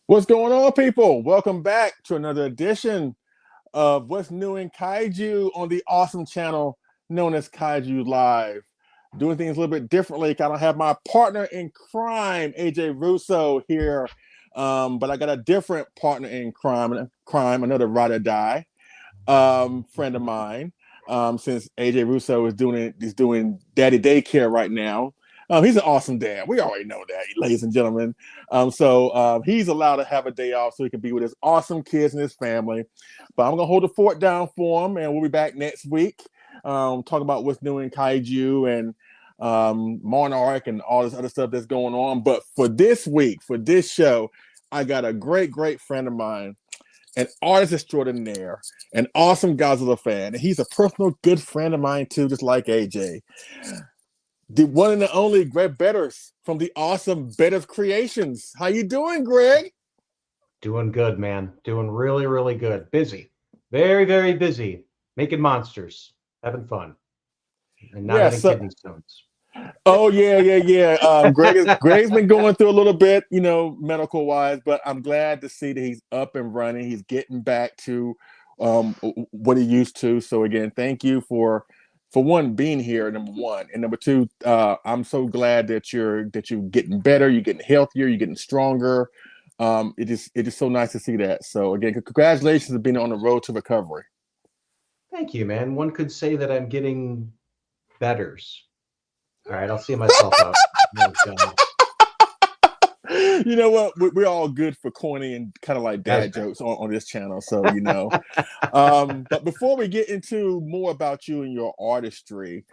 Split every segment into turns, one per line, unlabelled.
What's going on, people? Welcome back to another edition of What's New in Kaiju on the awesome channel known as Kaiju Live. Doing things a little bit differently. I don't have my partner in crime, AJ Russo, here, but I got a different partner in crime, another ride or die friend of mine. Since AJ Russo is doing daddy daycare right now. He's an awesome dad. We already know that, ladies and gentlemen. So he's allowed to have a day off so he can be with his awesome kids and his family. But I'm gonna hold the fort down for him, and we'll be back next week. Talk about what's new in Kaiju and Monarch and all this other stuff that's going on. But for this week, for this show, I got a great friend of mine, an artist extraordinaire, an awesome Godzilla fan, and he's a personal good friend of mine too, just like AJ. The one and the only Greg Betters from the awesome Betters Creations. How you doing, Greg?
Doing good, man. Doing really good. Busy. Very busy. Making monsters. Having fun. And not having kidney stones.
Oh, yeah. Greg's been going through a little bit, medical wise, but I'm glad to see that he's up and running. He's getting back to what he used to. So again, thank you for one being here, number one, and number two, I'm so glad that you're getting better, you're getting healthier, you're getting stronger. It is so nice to see that. So again, congratulations on being on the road to recovery.
Thank you, man. One could say that I'm getting betters. All right, I'll see myself out.
You know what? We're all good for corny and kind of like dad jokes on this channel. So, but before we get into more about you and your artistry,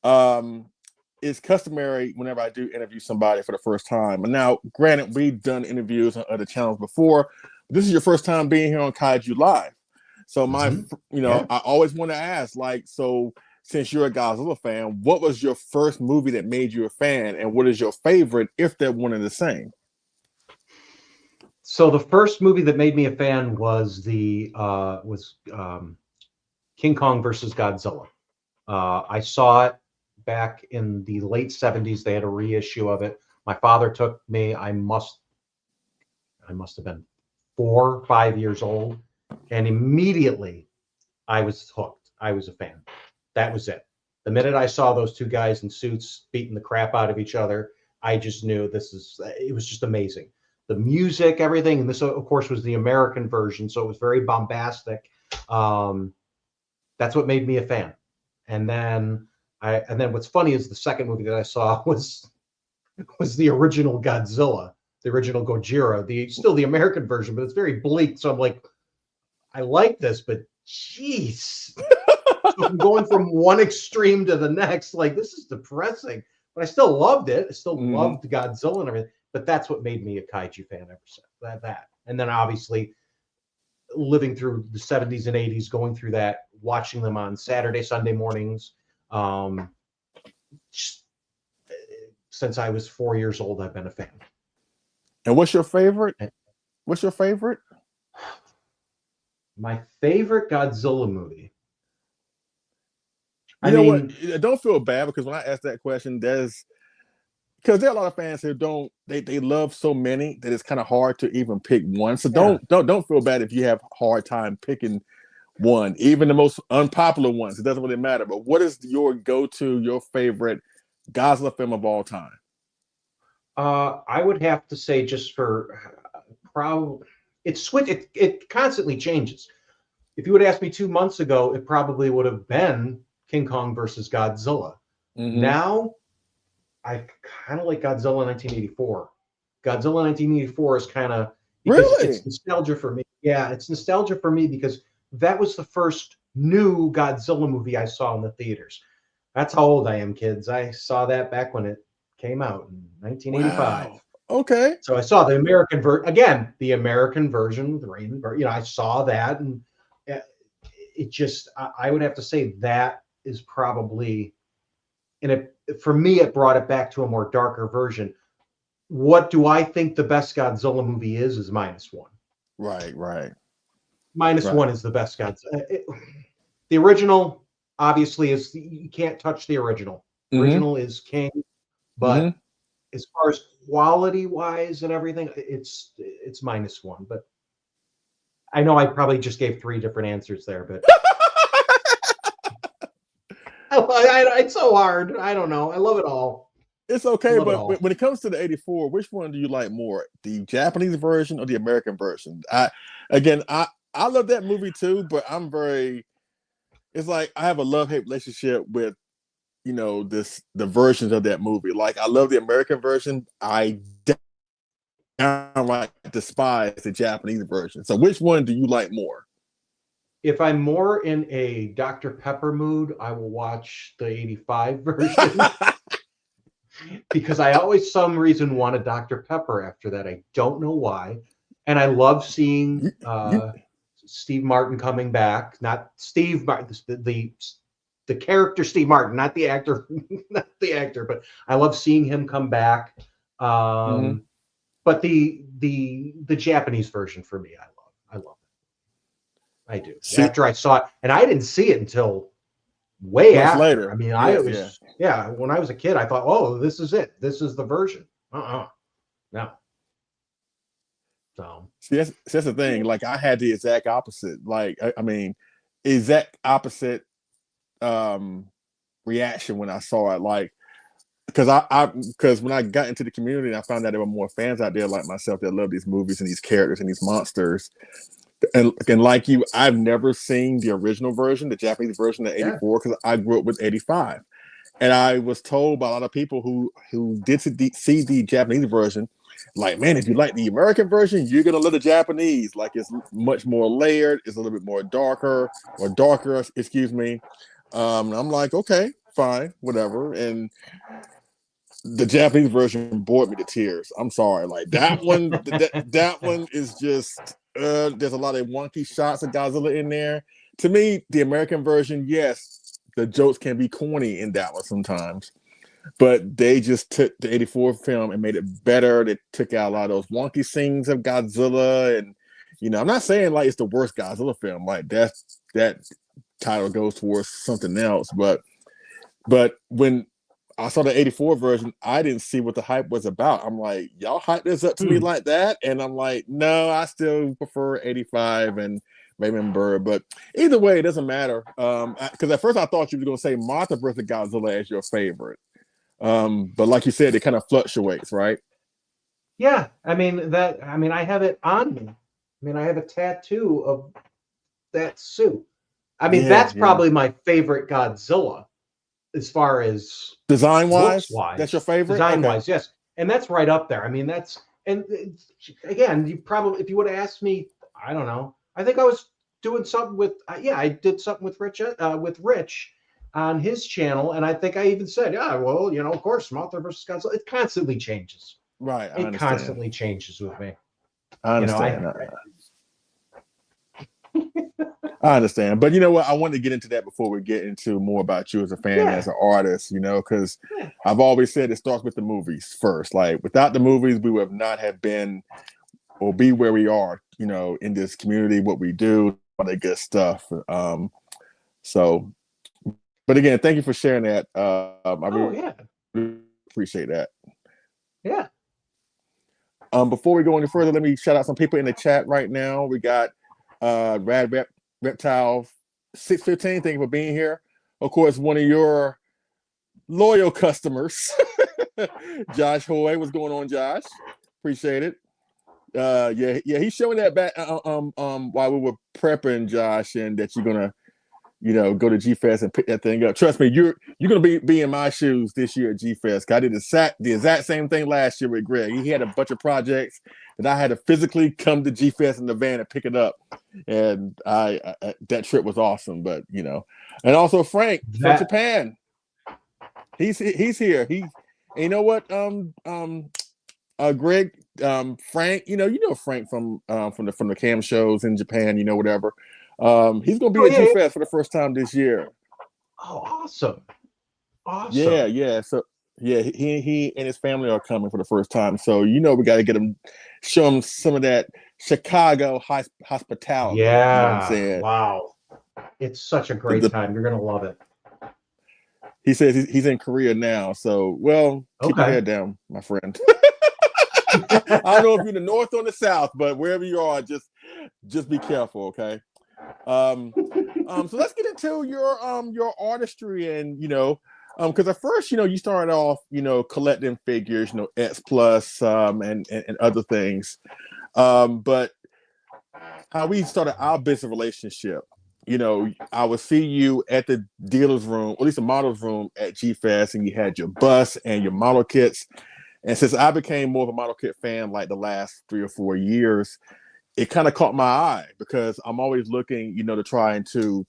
it's customary whenever I do interview somebody for the first time. And now, granted, we've done interviews on other channels before, but this is your first time being here on Kaiju Live. So I always want to ask, since you're a Godzilla fan, what was your first movie that made you a fan, and what is your favorite, if they're one and the same?
So the first movie that made me a fan was King Kong versus Godzilla. I saw it back in the late 70s. They had a reissue of it. My father took me. I must have been 4 or 5 years old, and immediately I was hooked. I was a fan. That was it. The minute I saw those two guys in suits beating the crap out of each other, I just knew it was just amazing. The music, everything, and this, of course, was the American version, so it was very bombastic. That's what made me a fan. And then what's funny is the second movie that I saw was the original Godzilla, the original Gojira, still the American version, but it's very bleak. So I'm like, I like this, but jeez. So I'm going from one extreme to the next. Like, this is depressing, but I still loved it. I still loved Godzilla and everything. But that's what made me a Kaiju fan ever since that. And then obviously living through the 70s and 80s, going through that, watching them on Saturday, Sunday mornings. Since I was 4 years old, I've been a fan.
And what's your favorite?
My favorite Godzilla movie.
What? Don't feel bad, because when I ask that question, because there are a lot of fans who they love so many that it's kind of hard to even pick one. So don't feel bad if you have a hard time picking one, even the most unpopular ones. It doesn't really matter. But what is your go-to, your favorite Godzilla film of all time?
I would have to say, just for probably, it constantly changes. If you would ask me 2 months ago, it probably would have been King Kong versus Godzilla. Now, I kind of like Godzilla 1984. Godzilla 1984 is kind of, it's nostalgia for me. Yeah, it's nostalgia for me because that was the first new Godzilla movie I saw in the theaters. That's how old I am, kids. I saw that back when it came out in 1985.
Wow. Okay.
So I saw the American version, again, the American version, the Raymond version. I saw that, and it just, I would have to say that is probably, and for me, it brought it back to a more darker version. What do I think the best Godzilla movie is -1.
Right.
-1 is the best Godzilla. The original, obviously, you can't touch the original. The original is king, but as far as quality wise and everything, it's -1. But I know I probably just gave 3 different answers there, but it's so hard. I don't know. I love it all.
It's okay, but when it comes to the 84, which one do you like more, the Japanese version or the American version? I love that movie too, but it's like I have a love-hate relationship with, you know, the versions of that movie. Like, I love the American version. I downright despise the Japanese version. So which one do you like more?
If I'm more in a Dr. Pepper mood, I will watch the 85 version. Because I always, some reason, wanted Dr. Pepper after that. I don't know why. And I love seeing Steve Martin coming back. Not Steve Martin, the character Steve Martin, not the actor, not the actor. But I love seeing him come back. But the Japanese version for me, I love it. I do. After I saw it, and I didn't see it until way after. Later. I mean, when I was a kid, I thought, oh, this is it. This is the version. No. So
see, that's the thing. Like, I had the exact opposite. Like, I mean, exact opposite reaction when I saw it. Like, because when I got into the community, I found out there were more fans out there like myself that love these movies and these characters and these monsters. And like you, I've never seen the original version, the Japanese version of 84, because I grew up with 85. And I was told by a lot of people who did see the Japanese version, like, man, if you like the American version, you're gonna love the Japanese. Like, it's much more layered, it's a little bit more darker, excuse me. I'm like, okay, fine, whatever. And the Japanese version bored me to tears. I'm sorry, like that one. that one is just. There's a lot of wonky shots of Godzilla in there. To me, the American version, yes, the jokes can be corny in that one sometimes, but they just took the 84 film and made it better. They took out a lot of those wonky scenes of Godzilla, and you know, I'm not saying like it's the worst Godzilla film. Like, that title goes towards something else, but when I saw the 84 version, I didn't see what the hype was about. I'm like, y'all hype this up to me like that? And I'm like, no, I still prefer 85 and Raymond Burr. But either way, it doesn't matter. Because at first I thought you were going to say Mothra versus Godzilla as your favorite. But like you said, it kind of fluctuates, right?
Yeah. I I have it on me. I mean, I have a tattoo of that suit. I mean, that's probably my favorite Godzilla. As far as
design-wise, that's your favorite?
Design-wise, yes. And that's right up there. I mean, and again, you probably, if you would have asked me, I don't know, I think I was doing something with, I did something with Rich on his channel. And I think I even said, yeah, well, you know, of course, Mothra versus Godzilla, it constantly changes.
Right.
It constantly changes with me.
I understand. I understand, but you know what? I wanted to get into that before we get into more about you as a fan, as an artist. You know, because I've always said it starts with the movies first. Like, without the movies, we would not have been or be where we are. You know, in this community, what we do, all that good stuff. So, but again, thank you for sharing that. I really appreciate that.
Yeah.
Before we go any further, let me shout out some people in the chat right now. We got Rad Reptile 615, thank you for being here. Of course, one of your loyal customers, Josh Hoy. What's going on, Josh? Appreciate it. He's showing that back while we were prepping, Josh, and that you're gonna, you know, go to G-Fest and pick that thing up. Trust me, you're gonna be in my shoes this year at G-Fest. I did the exact same thing last year with Greg. He had a bunch of projects that I had to physically come to G-Fest in the van and pick it up, and I that trip was awesome. But you know, and also Frank from Japan, he's here. You know what, Greg, Frank, you know Frank from the cam shows in Japan, you know, whatever. He's gonna be at G-Fest for the first time this year.
Oh, awesome.
Yeah. So he and his family are coming for the first time. So you know, we got to show him some of that Chicago hospitality.
Yeah.
You know what I'm saying?
Wow. It's such a great time. You're gonna love it.
He says he's in Korea now. So, well, keep your
Okay.
head down, my friend. I don't know if you're in the north or the south, but wherever you are, just be careful, okay? So let's get into your artistry, and because at first, you started off, collecting figures, X-Plus, and other things. But how we started our business relationship, I would see you at the dealer's room, or at least the model's room at G-Fest, and you had your bus and your model kits. And since I became more of a model kit fan, like the last 3 or 4 years, it kind of caught my eye because I'm always looking, to try to,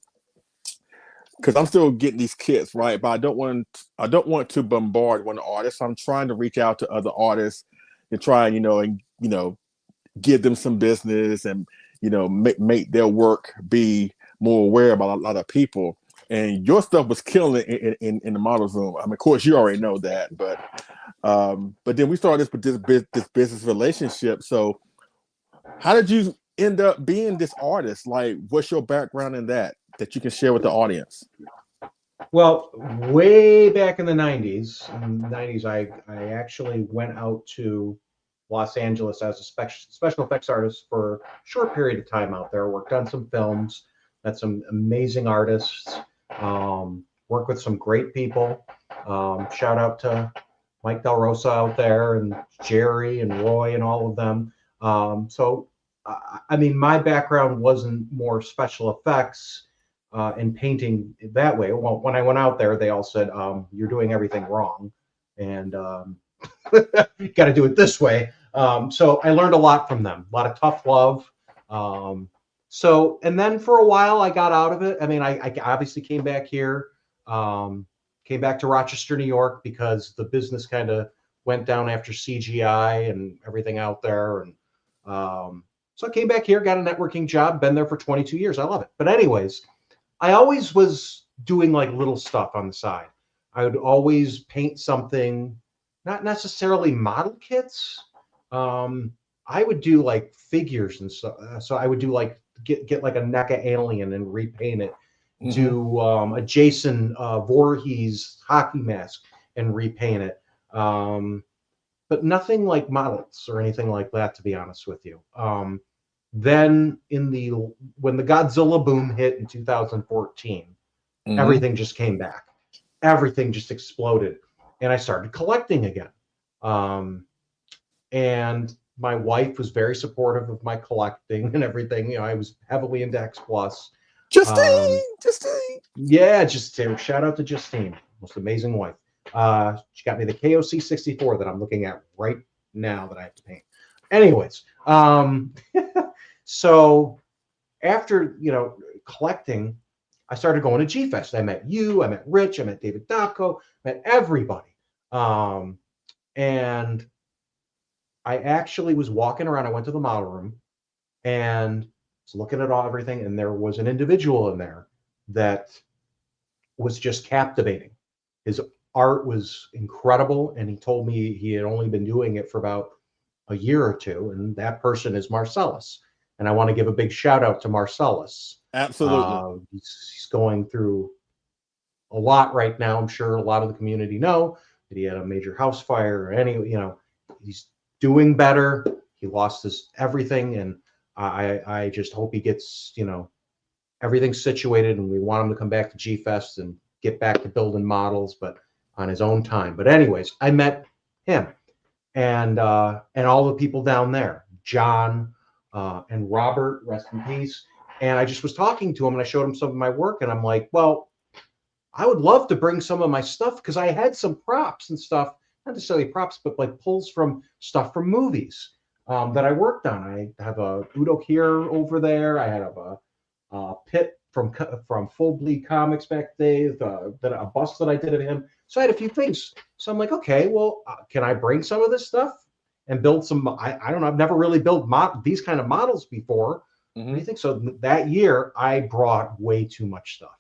because I'm still getting these kits, right? But I don't want to bombard one artist. I'm trying to reach out to other artists and try, give them some business, and make their work be more aware about a lot of people. And your stuff was killing it in the models room. I mean, of course, you already know that, but then we started this business relationship. So how did you end up being this artist? Like, what's your background in that you can share with the audience?
Well, way back in the 90s, I actually went out to Los Angeles as a special effects artist for a short period of time out there. Worked on some films, met some amazing artists, worked with some great people. Shout out to Mike Del Rosa out there, and Jerry and Roy and all of them. So, I mean, my background wasn't more special effects and painting that way. Well, when I went out there, they all said, you're doing everything wrong, and you got to do it this way. So I learned a lot from them, a lot of tough love. And then for a while I got out of it. I mean, I obviously came back here, came back to Rochester, New York, because the business kind of went down after CGI and everything out there. And so I came back here, got a networking job, been there for 22 years. I love it. But anyways, I always was doing like little stuff on the side. I would always paint something, not necessarily model kits. I would do like figures and stuff. So I would do like get like a NECA alien and repaint it. Mm-hmm. Do a Jason Voorhees hockey mask and repaint it. But nothing like models or anything like that, to be honest with you. Then when the Godzilla boom hit in 2014, mm-hmm. everything just came back. Everything just exploded, and I started collecting again. And my wife was very supportive of my collecting and everything. I was heavily into X-Plus.
Justine.
Yeah, Justine. Shout out to Justine, most amazing wife. She got me the KOC 64 that I'm looking at right now that I have to paint. Anyways, so after collecting, I started going to G-Fest. I met you, I met Rich, I met David Daco, met everybody. And I actually was walking around. I went to the model room and was looking at everything, and there was an individual in there that was just captivating. His art was incredible, and he told me he had only been doing it for about a year or two, and that person is Marcelus. And I want to give a big shout out to Marcelus.
Absolutely.
He's going through a lot right now. I'm sure a lot of the community know that he had a major house fire, or he's doing better. He lost his everything, and I just hope he gets everything situated, and we want him to come back to G-Fest and get back to building models, but on his own time. But anyways, I met him and all the people down there, John and Robert, rest in peace. And I just was talking to him, and I showed him some of my work, and I'm like, well, I would love to bring some of my stuff, because I had some props and stuff, not necessarily props, but like pulls from stuff from movies that I worked on. I have a Udo Kier over there. I have a Pit from Full Bleed Comics back days, a bust that I did of him. So I had a few things. So I'm like, okay, well, can I bring some of this stuff and build some? I don't know. I've never really built these kind of models before. Mm-hmm. What do you think? So that year, I brought way too much stuff.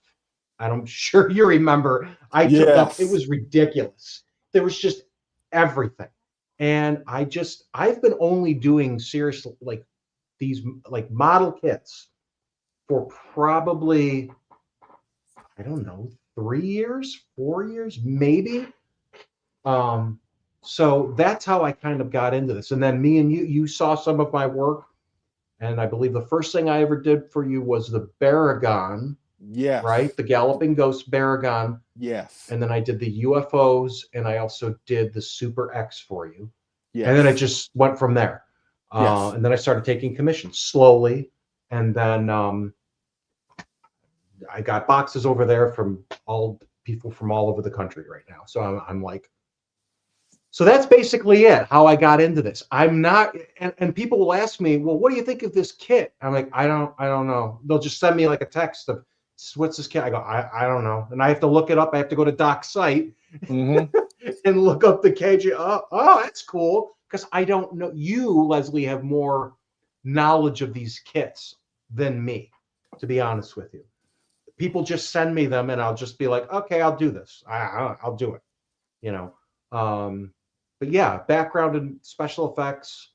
I'm sure you remember. Took up. It was ridiculous. There was just everything, and I've been only doing serious like these like model kits for probably, I don't know, 3 years, 4 years, maybe. So that's how I kind of got into this. And then me and you saw some of my work. And I believe the first thing I ever did for you was the Baragon.
Yes.
Right? The Galloping Ghost Baragon.
Yes.
And then I did the UFOs, and I also did the Super X for you.
Yes.
And then it just went from there.
Yes.
And then I started taking commissions slowly. And then I got boxes over there from all people from all over the country right now. So I'm like, so that's basically it, how I got into this. I'm not, and people will ask me, well, what do you think of this kit? I'm like, I don't know. They'll just send me like a text of, what's this kit? I go, I don't know. And I have to look it up. I have to go to Doc's site and look up the Kaiju. Oh, that's cool. Because I don't know. You, Leslie, have more knowledge of these kits than me, to be honest with you. People just send me them and I'll just be like, okay, I'll do this. I'll do it. You know. But yeah, background and special effects,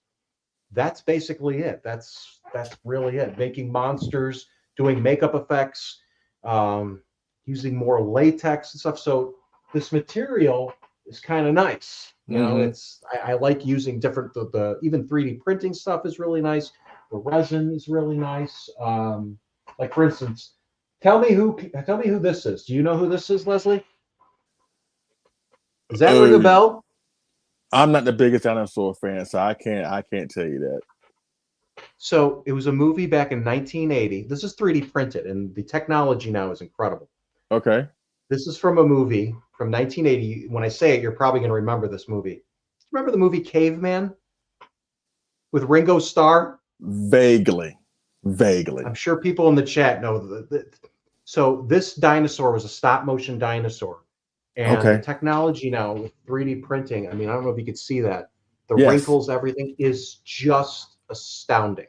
that's basically it. That's really it. Making monsters, doing makeup effects, using more latex and stuff. So this material is kind of nice. You know, it's I like using different the even 3D printing stuff is really nice. The resin is really nice. Like for instance, tell me who this is. Do you know who this is, Leslie? Does that ring a bell?
I'm not the biggest dinosaur fan, so I can't tell you that.
So it was a movie back in 1980. This is 3D printed, and the technology now is incredible.
Okay.
This is from a movie from 1980. When I say it, you're probably going to remember this movie. Remember the movie Caveman with Ringo Starr?
Vaguely.
I'm sure people in the chat know. So this dinosaur was a stop motion dinosaur. And the technology now with 3D printing, I mean, I don't know if you could see that. The wrinkles, everything is just astounding.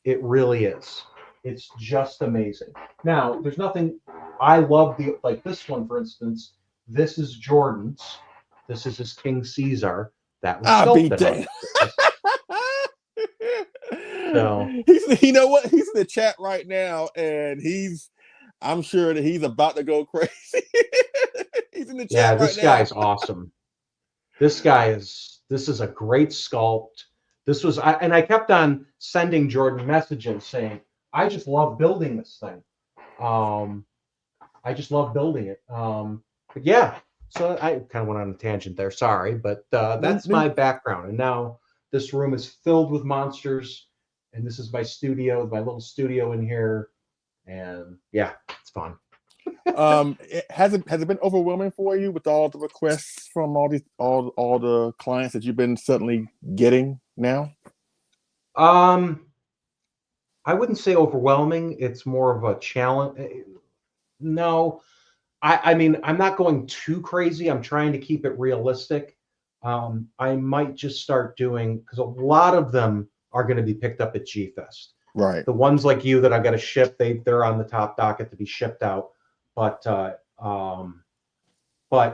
It really is. It's just amazing. Now, there's nothing, I love like this one, for instance. This is Jordan's. This is his King Caesar. That was sculpted. So,
you know what? He's in the chat right now, and I'm sure that he's about to go crazy. He's in the chat right now.
This guy's awesome. This is a great sculpt. This was, and I kept on sending Jordan messages saying, I just love building this thing. I just love building it. But yeah, so I kind of went on a tangent there. Sorry, but that's my background. And now this room is filled with monsters. And this is my studio, my little studio in here. And yeah, it's fun.
Has it been overwhelming for you with all the requests from all the clients that you've been suddenly getting now?
I wouldn't say overwhelming. It's more of a challenge. No, I mean, I'm not going too crazy. I'm trying to keep it realistic. I might just start doing, because a lot of them are going to be picked up at G-Fest.
Right.
The ones like you that I've got to ship, they're on the top docket to be shipped out. But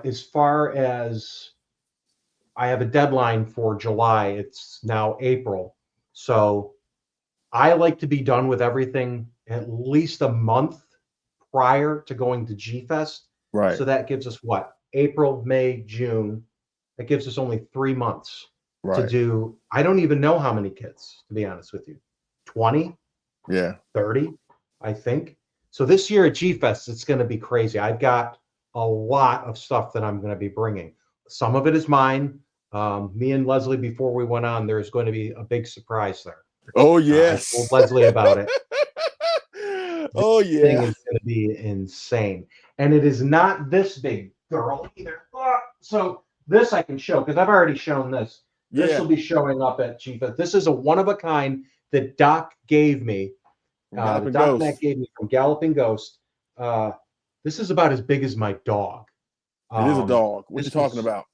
as far as I have a deadline for July, it's now April. So I like to be done with everything at least a month prior to going to G-Fest.
Right.
So that gives us what? April, May, June. That gives us only 3 months to do. I don't even know how many kits, to be honest with you. 20?
Yeah.
30, I think. So this year at G-Fest, it's going to be crazy. I've got a lot of stuff that I'm going to be bringing. Some of it is mine. Me and Leslie, before we went on, there's going to be a big surprise there.
Oh, yes.
I told Leslie about it.
Oh,
yeah. This thing is going to be insane. And it is not this big, girl, either. So this I can show, because I've already shown this. This will be showing up at G-Fest. This is a one-of-a-kind that Doc gave me. The Doc Mac gave me from Galloping Ghost. This is about as big as my dog.
It is a dog. What are you talking about?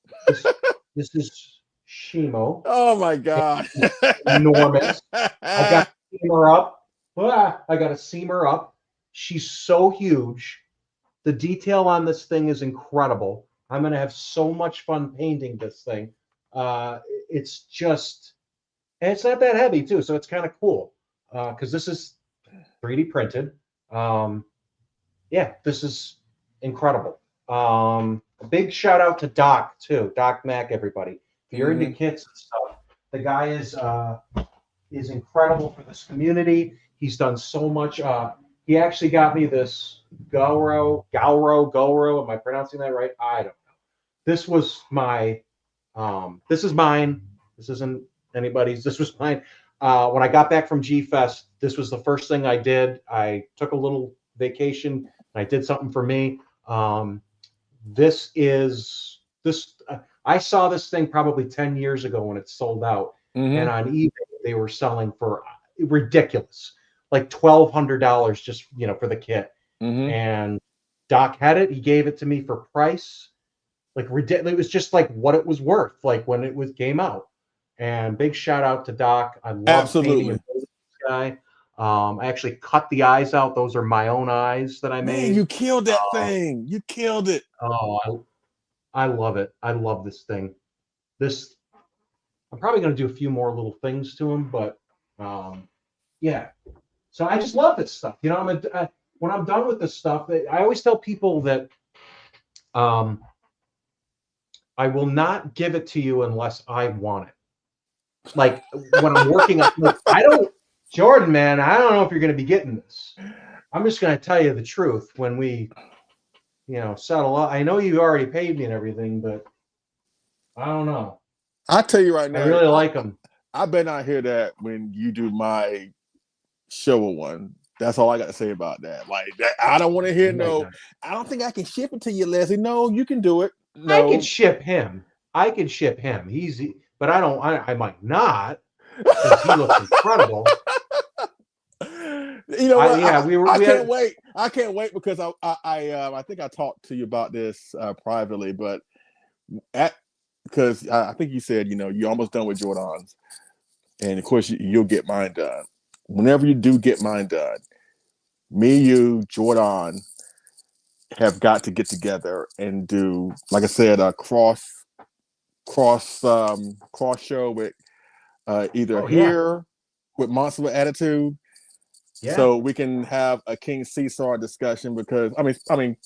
This is Shimo.
Oh my God.
Enormous. I got to seam her up. I got to seam her up. She's so huge. The detail on this thing is incredible. I'm going to have so much fun painting this thing. It's just, and it's not that heavy too. So it's kind of cool. Because this is 3D printed. Yeah, this is incredible. A big shout out to Doc too, Doc Mac. Everybody, if you're into kits and stuff, the guy is incredible for this community. He's done so much. He actually got me this Goro. Am I pronouncing that right? I don't know. This was my. This is mine. This isn't anybody's. This was mine. When I got back from G Fest, this was the first thing I did. I took a little vacation and I did something for me. This is this. I saw this thing probably 10 years ago when it sold out, and on eBay they were selling for ridiculous, like $1,200 just for the kit. And Doc had it. He gave it to me for price, like ridiculous. It was just like what it was worth, like when it came out. And big shout out to Doc. I love painting and building this guy. I actually cut the eyes out. Those are my own eyes that I made.
Man, you killed that thing. You killed it.
Oh, I love it. I love this thing. I'm probably going to do a few more little things to him, but yeah. So I just love this stuff. When I'm done with this stuff, I always tell people that I will not give it to you unless I want it. Like when I'm working on, Jordan, man, I don't know if you're going to be getting this. I'm just going to tell you the truth when we, settle up. I know you already paid me and everything, but I don't know.
I'll tell you right now.
I really like them.
I bet not hear that when you do my show one. That's all I got to say about that. Like, I don't want to hear I don't think I can ship it to you, Leslie. No, you can do it. No.
I can ship him. Easy, but I might not because he looks incredible.
I can't wait. I can't wait because I think I talked to you about this privately, but because I think you said you're almost done with Jordans, and of course you'll get mine done. Whenever you do get mine done, me, you, Jordan have got to get together and do, like I said, a cross show with either here with Monster with Attitude. Yeah. So we can have a King Caesar discussion because I mean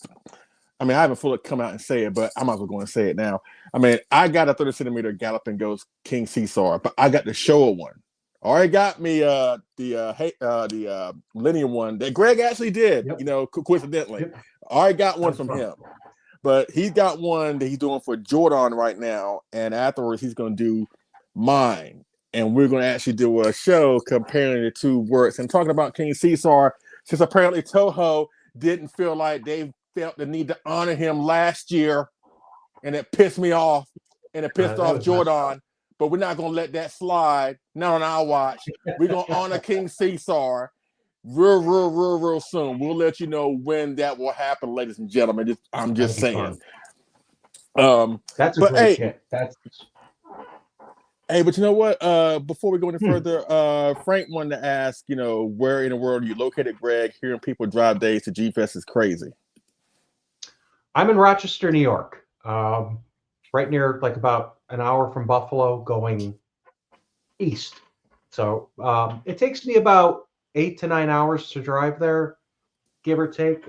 I haven't fully come out and say it, but I might as well go and say it now. I mean, I got a 30 centimeter Galloping Ghost King Caesar, but I got the Showa one. Already got me the Millennium one that Greg actually did, coincidentally. Yep. Already got one from him. But he's got one that he's doing for Jordan right now, and afterwards he's going to do mine. And we're going to actually do a show comparing the two works and talking about King Caesar, since apparently Toho didn't feel like they felt the need to honor him last year, and it pissed me off, and it pissed off Jordan. But we're not going to let that slide. Not on our watch. We're going to honor King Caesar real soon. We'll let you know when that will happen, ladies and gentlemen. I'm just saying.
That's a great kit.
Hey, but you know what? Before we go any further, Frank wanted to ask, where in the world are you located, Greg? Hearing people drive days to G-Fest is crazy.
I'm in Rochester, New York. Right near, like about an hour from Buffalo going east. So it takes me about 8 to 9 hours to drive there, give or take.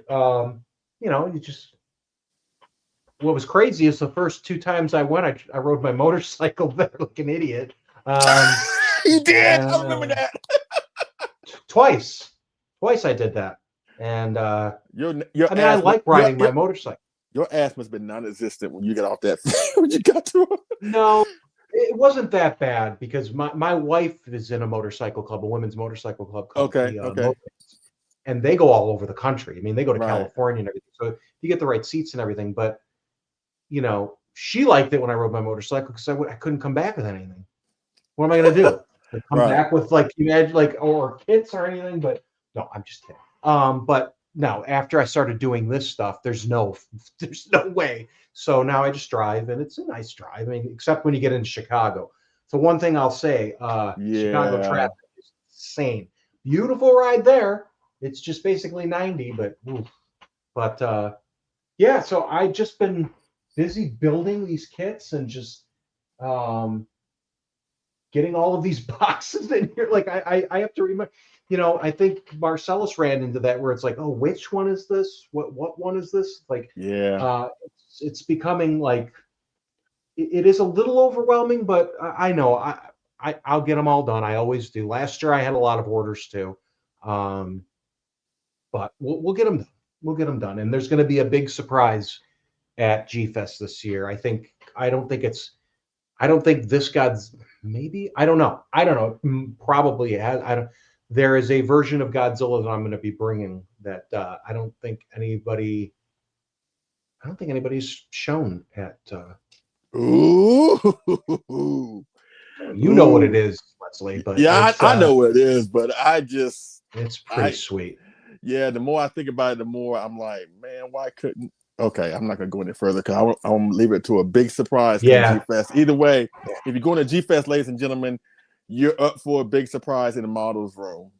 What was crazy is the first 2 times I went, I rode my motorcycle there like an idiot.
You did? I remember that.
Twice I did that. And I like riding my motorcycle.
Your ass must have been non-existent when you got off that. When you got to it.
No, it wasn't that bad because my wife is in a motorcycle club, a women's motorcycle club.
Okay.
And they go all over the country. I mean, they go to California and everything. So you get the right seats and everything. But, she liked it when I rode my motorcycle because I couldn't come back with anything. What am I going to do? Come back with or kits or anything? But no, I'm just kidding. But now, after I started doing this stuff, there's no way. So now I just drive, and it's a nice drive. I mean, except when you get into Chicago. So one thing I'll say, Chicago traffic is insane. Beautiful ride there. It's just basically 90, but so I've just been busy building these kits and just getting all of these boxes in here. Like I have to remember. I think Marcelus ran into that where it's like, oh, which one is this? What one is this? Like,
Yeah.
it's becoming like it is a little overwhelming, but I know I'll get them all done. I always do. Last year I had a lot of orders too, but we'll get them done. We'll get them done, and there's going to be a big surprise at G Fest this year. I don't think this God's maybe. I don't know. Probably it has. I don't. There is a version of Godzilla that I'm going to be bringing that I don't think anybody's shown at.
Ooh.
You know what it is, Leslie, but
yeah, I know what it is, but
it's pretty sweet.
Yeah, the more I think about it, the more I'm like, man, why couldn't? Okay, I'm not gonna go any further because I want to leave it to a big surprise.
Yeah.
G-Fest. Either way, if you're going to G-Fest, ladies and gentlemen, you're up for a big surprise in the models room.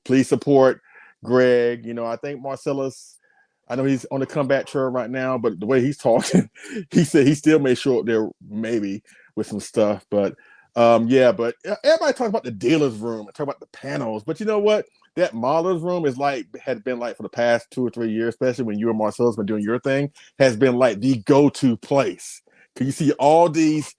Please support Greg. I think Marcelus. I know he's on the comeback trail right now, but the way he's talking, he said he still may show up there maybe with some stuff. But but everybody talks about the dealer's room and talk about the panels. But you know what? That model's room had been like for the past 2 or 3 years, especially when you and Marcelus been doing your thing, has been like the go-to place. Because you see all these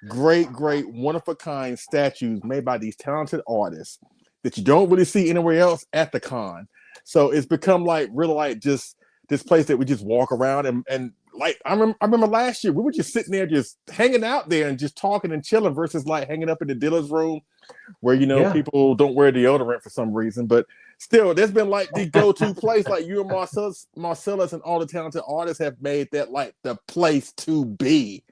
great, one-of-a-kind statues made by these talented artists that you don't really see anywhere else at the con. So it's become like really like just this place that we just walk around and like I remember last year we were just sitting there just hanging out there and just talking and chilling versus like hanging up in the dealer's room where people don't wear deodorant for some reason, but still there's been like the go-to place. Like you and Marcelus and all the talented artists have made that like the place to be.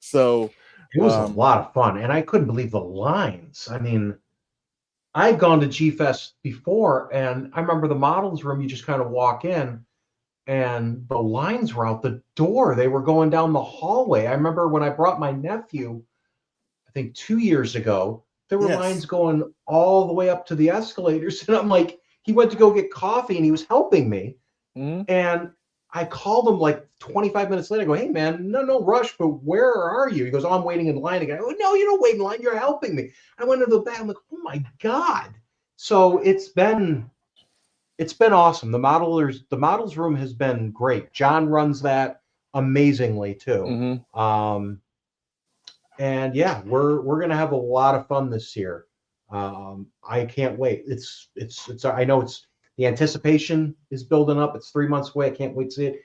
So
it was a lot of fun, and I couldn't believe the lines. I mean, I'd gone to G Fest before, and I remember the models room, you just kind of walk in and the lines were out the door. They were going down the hallway. I remember when I brought my nephew, I think 2 years ago, there were lines going all the way up to the escalators. And I'm like, he went to go get coffee and he was helping me.
Mm-hmm.
And I called him like 25 minutes later. I go, hey, man, no rush, but where are you? He goes, oh, I'm waiting in line again. I go, no, you don't wait in line. You're helping me. I went to the back. I'm like, oh, my God. So it's been awesome. The models room has been great. John runs that amazingly too.
Mm-hmm.
And yeah, we're gonna have a lot of fun this year. I can't wait. It's I know the anticipation is building up. It's 3 months away. I can't wait to see it.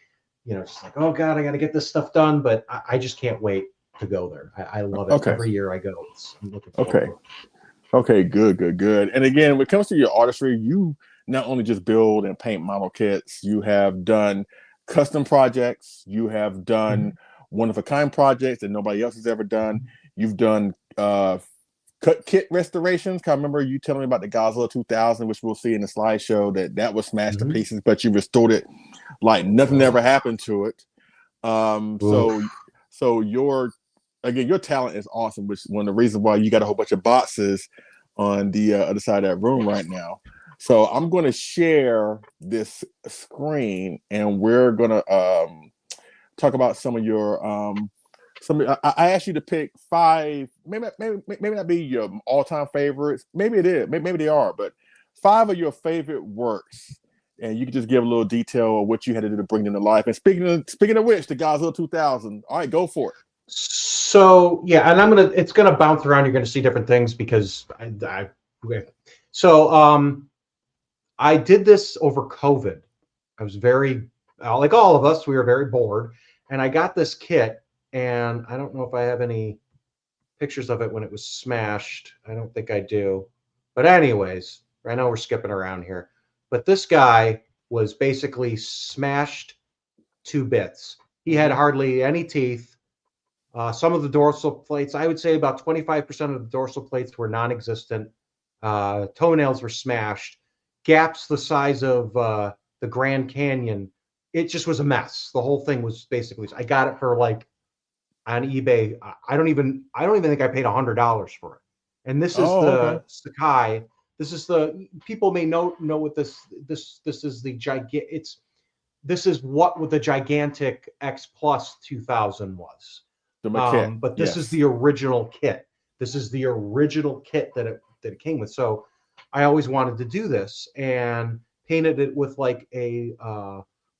Just like, oh God, I got to get this stuff done. But I just can't wait to go there. I love it.
Okay.
Every year I go. I'm looking forward to it.
Okay, good. And again, when it comes to your artistry, you not only just build and paint model kits, you have done custom projects, you have done one-of-a-kind projects that nobody else has ever done. You've done cut kit restorations. I remember you telling me about the Godzilla 2000, which we'll see in the slideshow, that was smashed to pieces, but you restored it like nothing ever happened to it. So your talent is awesome, which is one of the reasons why you got a whole bunch of boxes on the other side of that room right now. So I'm going to share this screen, and we're going to talk about some of your I asked you to pick 5, maybe not be your all-time favorites. Maybe it is. Maybe they are, but 5 of your favorite works, and you can just give a little detail of what you had to do to bring them to life. And speaking of which, the Godzilla 2000. All right, go for it.
So yeah, and it's gonna bounce around. You're gonna see different things because I did this over COVID. I was very, like all of us, we were very bored, and I got this kit, and I don't know if I have any pictures of it when it was smashed. I don't think I do, but anyways, I know we're skipping around here, but this guy was basically smashed to bits. He had hardly any teeth. Some of the dorsal plates, I would say about 25% of the dorsal plates were non-existent. Toenails were smashed. Gaps the size of the Grand Canyon. It just was a mess. The whole thing was basically. I got it for like on eBay. I don't even think I paid $100 for it. And this is Sakai. This is people may know what this is the gigantic. This is what the gigantic X-Plus 2000 was. But this is the original kit. This is the original kit that it came with. So I always wanted to do this, and painted it with like a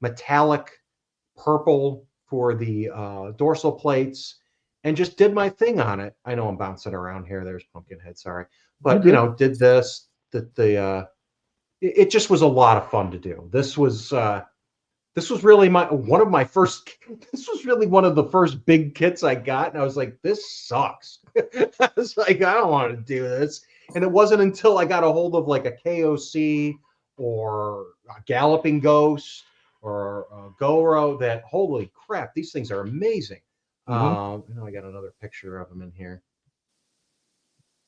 metallic purple for the dorsal plates, and just did my thing on it. I know I'm bouncing around here. There's Pumpkinhead, sorry. But, you know, did this, it just was a lot of fun to do. This was really one of the first big kits I got. And I was like, this sucks. I was like, I don't want to do this. And it wasn't until I got a hold of like a KOC or a Galloping Ghost or Goro that, holy crap, these things are amazing. I got another picture of him in here.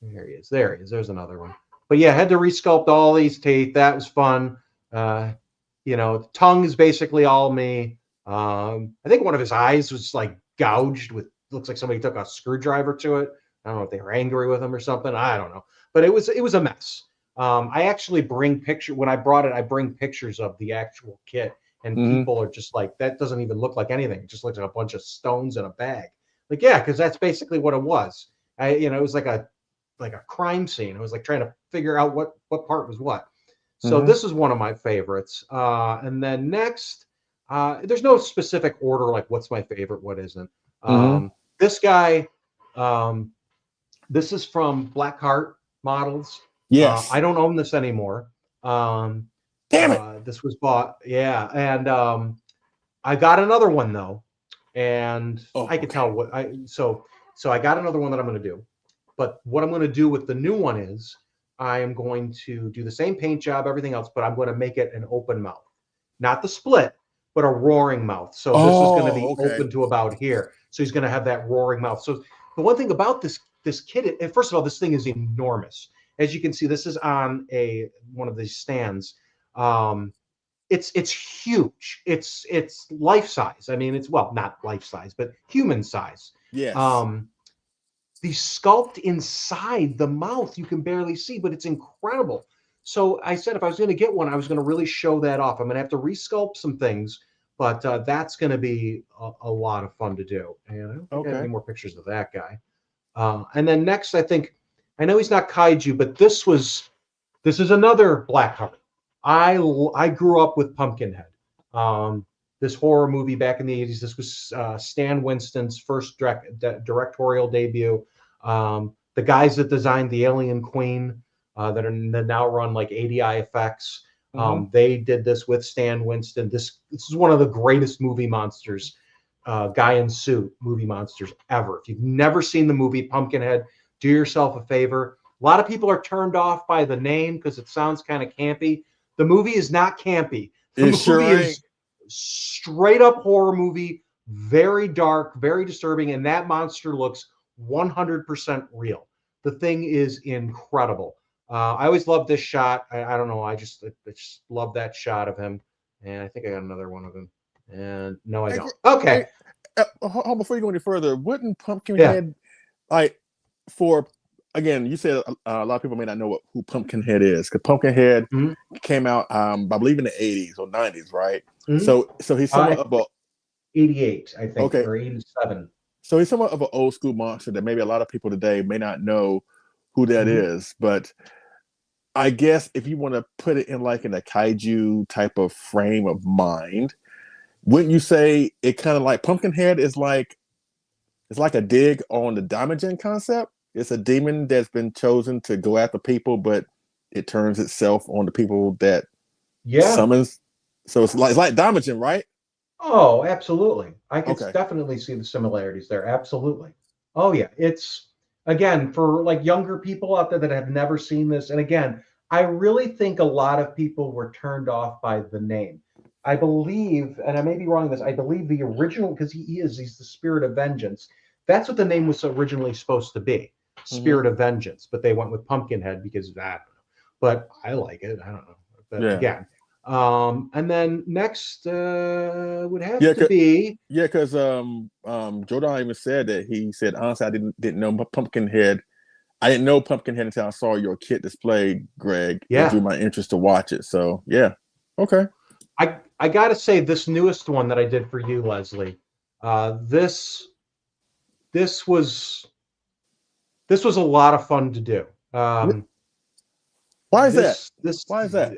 There he is. There's another one. But yeah, I had to resculpt all these teeth. That was fun. You know, the tongue is basically all me. I think one of his eyes was like gouged with, looks like somebody took a screwdriver to it. I don't know if they were angry with him or something. I don't know. But it was a mess. I actually bring when I brought it, I bring pictures of the actual kit. And people are just like, that doesn't even look like anything. It just looks like a bunch of stones in a bag. Like, yeah, because that's basically what it was. It was like a crime scene. It was like trying to figure out what part was what. So this is one of my favorites. And then next, there's no specific order, like what's my favorite, what isn't. This guy, this is from Blackheart Models.
Yes.
I don't own this anymore.
Damn it.
This was bought. Yeah. And I got another one though. And I could tell what so I got another one that I'm going to do. But what I'm going to do with the new one is I am going to do the same paint job, everything else, but I'm going to make it an open mouth. Not the split, but a roaring mouth. So this is going to be open to about here. So he's going to have that roaring mouth. So the one thing about this kit, first of all, this thing is enormous. As you can see, this is on one of these stands. It's huge. It's life size. I mean, it's, well, not life size, but human size.
Yes.
The sculpt inside the mouth, you can barely see, but it's incredible. So I said if I was going to get one, I was going to really show that off. I'm going to have to resculpt some things, but that's going to be a lot of fun to do. And I don't think I have any more pictures of that guy. And then next, I know he's not Kaiju, but this is another Blackheart. I grew up with Pumpkinhead. This horror movie back in the 80s. This was Stan Winston's first directorial debut. The guys that designed the Alien Queen that now run like ADI effects, they did this with Stan Winston. This is one of the greatest movie monsters, guy in suit movie monsters ever. If you've never seen the movie Pumpkinhead, do yourself a favor. A lot of people are turned off by the name because it sounds kind of campy. The movie is not campy. The movie is straight up horror movie, very dark, very disturbing, and that monster looks 100% real. The thing is incredible. I always love this shot. I don't know. I just love that shot of him. And I think I got another one of him. And no, I don't. Okay.
Before you go any further, wouldn't Pumpkinhead, like, again, you said a lot of people may not know who Pumpkinhead is, because Pumpkinhead came out, I believe, in the 80s or 90s, right? So he's somewhat of a
88, I think, or 87.
So he's somewhat of an old school monster that maybe a lot of people today may not know who that is. But I guess if you want to put it in like in a kaiju type of frame of mind, wouldn't you say it kind of like Pumpkinhead is like, it's like a dig on the Damagen concept? It's a demon that's been chosen to go after people, but it turns itself on the people that summons. So it's like Damagen, right?
Oh, absolutely. I can definitely see the similarities there. Absolutely. Oh, yeah. It's, again, for like younger people out there that have never seen this. And again, I really think a lot of people were turned off by the name. I believe, and I may be wrong on this, I believe the original, because he's the spirit of vengeance. That's what the name was originally supposed to be. Spirit of vengeance, but they went with Pumpkinhead because I don't know. But I like it. I don't know. But again, and then next would have to be
because Jordan even said that he said, honestly, I didn't know Pumpkinhead. I didn't know Pumpkinhead until I saw your kit display, Greg. It drew my interest to watch it. So okay.
I gotta say, this newest one that I did for you, Leslie, this was a lot of fun to do.
Why is that?
This
Why is that?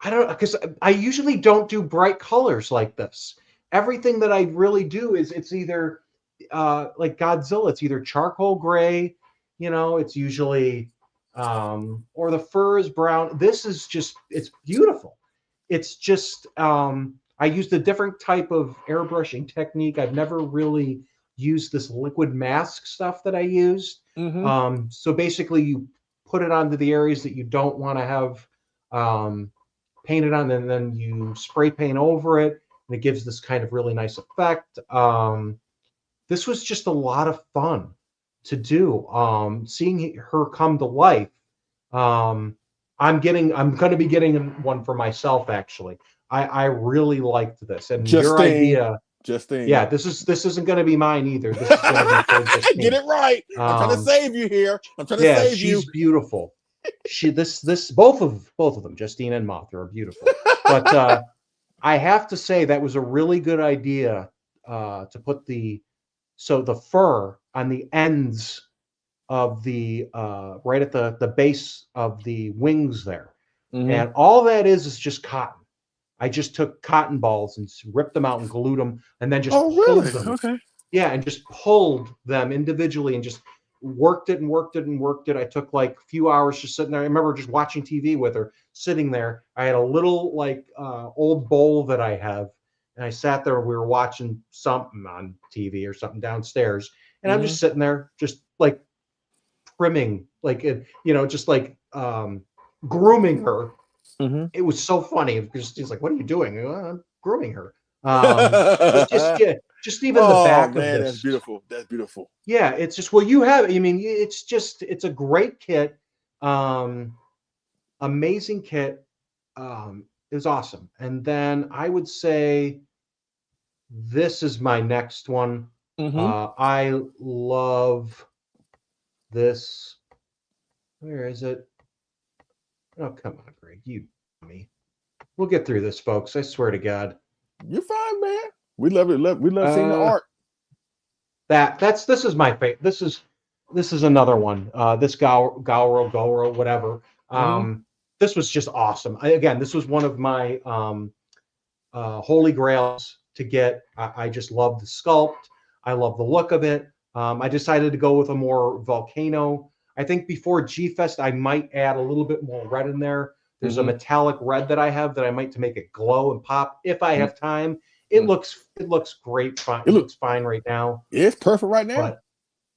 I don't, because I usually don't do bright colors like this. Everything that I really do is it's either like Godzilla, it's either charcoal gray, it's usually or the fur is brown. This is just, it's beautiful. It's just I used a different type of airbrushing technique. I've never really used this liquid mask stuff that I used. So basically you put it onto the areas that you don't want to have painted on, and then you spray paint over it, and it gives this kind of really nice effect. This was just a lot of fun to do. Seeing her come to life. I'm going to be getting one for myself, actually. I really liked this, and your idea.
Justine.
Yeah, this isn't going to be mine either. This is going to be for Justine.
Get it right. I'm trying to save you here. I'm trying to save you.
She's beautiful. Both of them, Justine and Mothra, are beautiful. But I have to say that was a really good idea to put the fur on the ends of the right at the base of the wings there. And all that is just cotton. I just took cotton balls and ripped them out and glued them, and then just pulled them.
Okay.
Yeah, and just pulled them individually and just worked it and worked it and worked it. I took like a few hours just sitting there. I remember just watching TV with her, sitting there. I had a little like old bowl that I have, and I sat there and we were watching something on TV or something downstairs, and I'm just sitting there, just like trimming, like just like grooming her. It was so funny because he's like, "What are you doing?" I'm grooming her. Just even the back of this.
That's beautiful. That's beautiful.
Yeah, it's just, well, you have, I mean, it's a great kit. Amazing kit. It was awesome. And then I would say this is my next one. I love this. Where is it? Oh, come on, Greg. You me. We'll get through this, folks. I swear to God.
You're fine, man. We love it. We love seeing the art.
This is my favorite. This is another one. This Ghidorah, whatever. This was just awesome. Again, this was one of my holy grails to get. I just love the sculpt. I love the look of it. I decided to go with a more volcano. I think before G-Fest, I might add a little bit more red in there. There's a metallic red that I have that I might to make it glow and pop if I have time. It looks great. Fine. It looks fine right now.
It's perfect right now.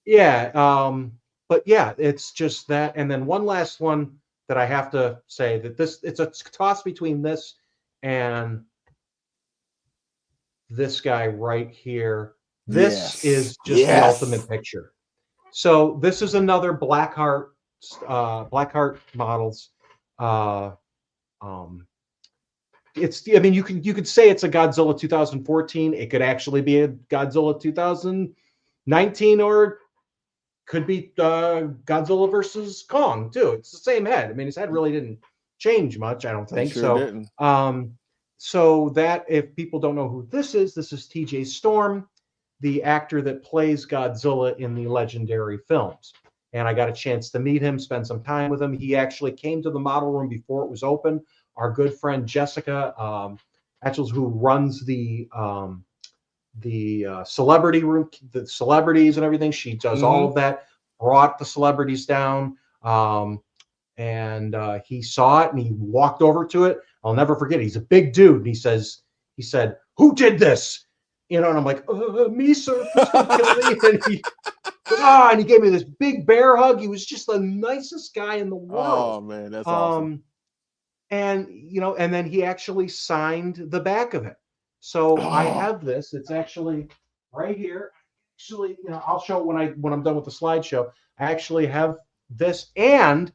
But yeah, it's just that. And then one last one that I have to say that it's a toss between this and this guy right here. This is just the ultimate picture. So this is another Blackheart models. It's, I mean, you could say it's a Godzilla 2014. It could actually be a Godzilla 2019, or could be Godzilla versus Kong too. It's the same head. I mean, his head really didn't change much, I don't think.
Didn't.
So that, if people don't know who this is TJ Storm, the actor that plays Godzilla in the legendary films. And I got a chance to meet him, spend some time with him. He actually came to the model room before it was open. Our good friend Jessica, actually, who runs the celebrity room, the celebrities and everything, she does all of that. Brought the celebrities down, and he saw it and he walked over to it. I'll never forget. He's a big dude. And he said, "Who did this?" And I'm like, "Me, sir." And he gave me this big bear hug. He was just the nicest guy in the world.
Oh man, that's awesome.
And and then he actually signed the back of it. So I have this. It's actually right here. Actually, I'll show it when I'm done with the slideshow. I actually have this, and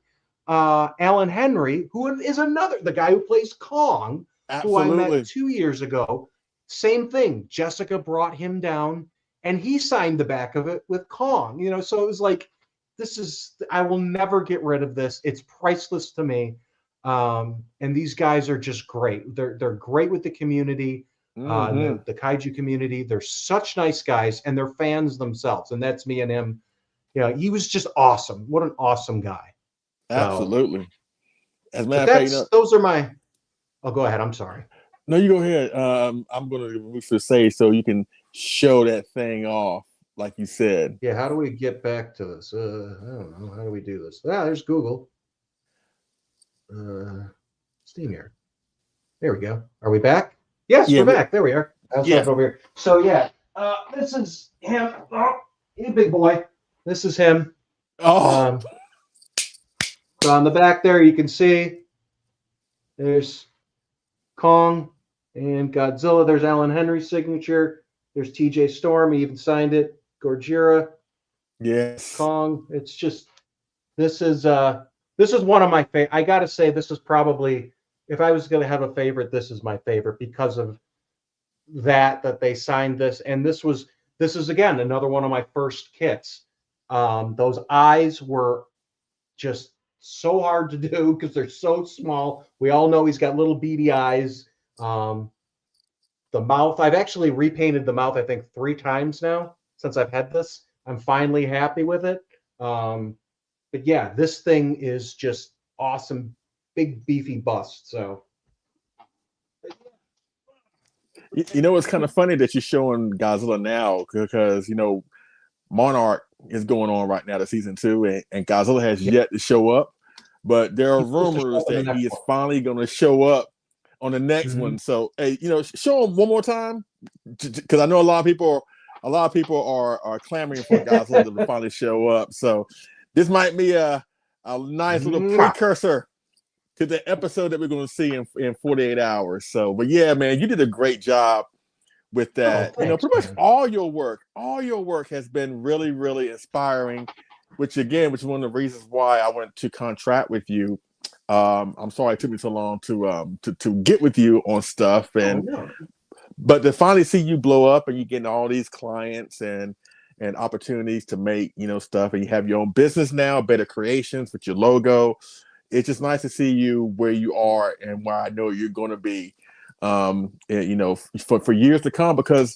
Alan Henry, who is the guy who plays Kong, who I met 2 years ago. Same thing. Jessica brought him down, and he signed the back of it with Kong. So it was like, I will never get rid of this. It's priceless to me. And these guys are just great. They're great with the community, the kaiju community. They're such nice guys, and they're fans themselves. And that's me and him. He was just awesome. What an awesome guy. So,
Absolutely. As a
but
matter of fact, you know,
those are my. Oh, go ahead. I'm sorry.
no, you go ahead. I'm gonna move to say so you can show that thing off, like you said.
Yeah, how do we get back to this? I don't know. How do we do this? Ah, there's Google. SteamYard. There we go. Are we back? Yes,
Yeah,
we're back. There we are. I was
yeah.
over here. So yeah, this is him. Oh, hey, big boy. This is him.
Oh,
So on the back there, you can see there's Kong and Godzilla. There's Alan Henry's signature. There's TJ Storm. He even signed it. Gojira,
yes.
Kong. It's just this is one of my favorite. I gotta say, this is probably, if I was gonna have a favorite, this is my favorite because of that they signed this. And this is again another one of my first kits. Those eyes were just so hard to do because they're so small. We all know he's got little beady eyes. The mouth, I've actually repainted the mouth, I think 3 times now since I've had this. I'm finally happy with it. But yeah, this thing is just awesome. Big beefy bust. So
You know, it's kind of funny that you're showing Godzilla now because you know Monarch is going on right now to season 2, and Godzilla has yet to show up. But there are rumors that he is finally going to show up on the next one. So, hey, you know, show him one more time because I know a lot of people are clamoring for Godzilla to finally show up. So, this might be a nice little precursor to the episode that we're going to see in 48 hours. So, but yeah, man, you did a great job with that.
thanks,
you know, pretty much
man.
all your work has been really, really inspiring, which is one of the reasons why I went to contract with you. I'm sorry it took me so long to get with you on stuff, and but to finally see you blow up and you getting all these clients and opportunities to make, you know, stuff, and you have your own business now, Better Creations with your logo. It's just nice to see you where you are and where I know you're going to be, you know, for years to come. Because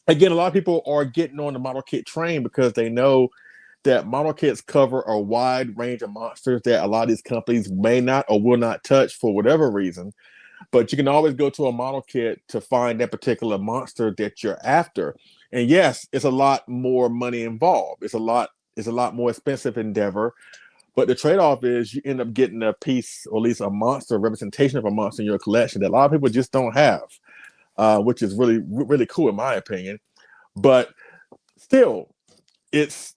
again, a lot of people are getting on the model kit train because they know that model kits cover a wide range of monsters that a lot of these companies may not or will not touch for whatever reason. But you can always go to a model kit to find that particular monster that you're after. And yes, it's a lot more money involved. It's a lot more expensive endeavor. But the trade-off is you end up getting a piece, or at least a monster, representation of a monster in your collection that a lot of people just don't have, which is really, really cool in my opinion. But still, it's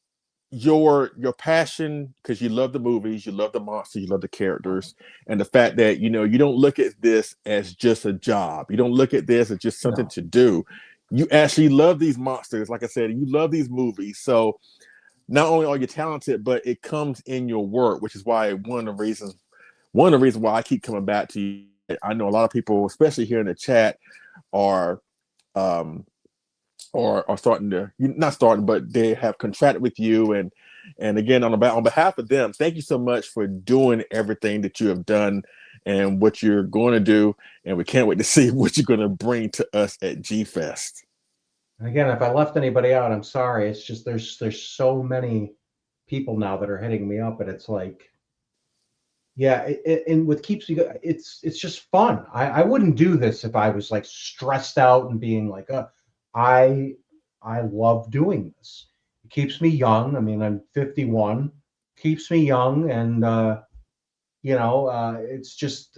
your passion because you love the movies, you love the monsters, you love the characters, and the fact that, you know, you don't look at this as just a job. You don't look at this as just something to do. You actually love these monsters. Like I said, you love these movies. So not only are you talented, but it comes in your work, which is why one of the reasons why I keep coming back to you. I know a lot of people, especially here in the chat, are starting to, not starting, but they have contracted with you, and again, on behalf of them, thank you so much for doing everything that you have done and what you're going to do, and we can't wait to see what you're going to bring to us at G Fest.
Again, if I left anybody out, I'm sorry. It's just there's so many people now that are hitting me up, and it's like, yeah, and what keeps me going, it's just fun. I wouldn't do this if I was like stressed out and being like, I love doing this. It keeps me young. I mean, I'm 51, keeps me young, and you know, it's just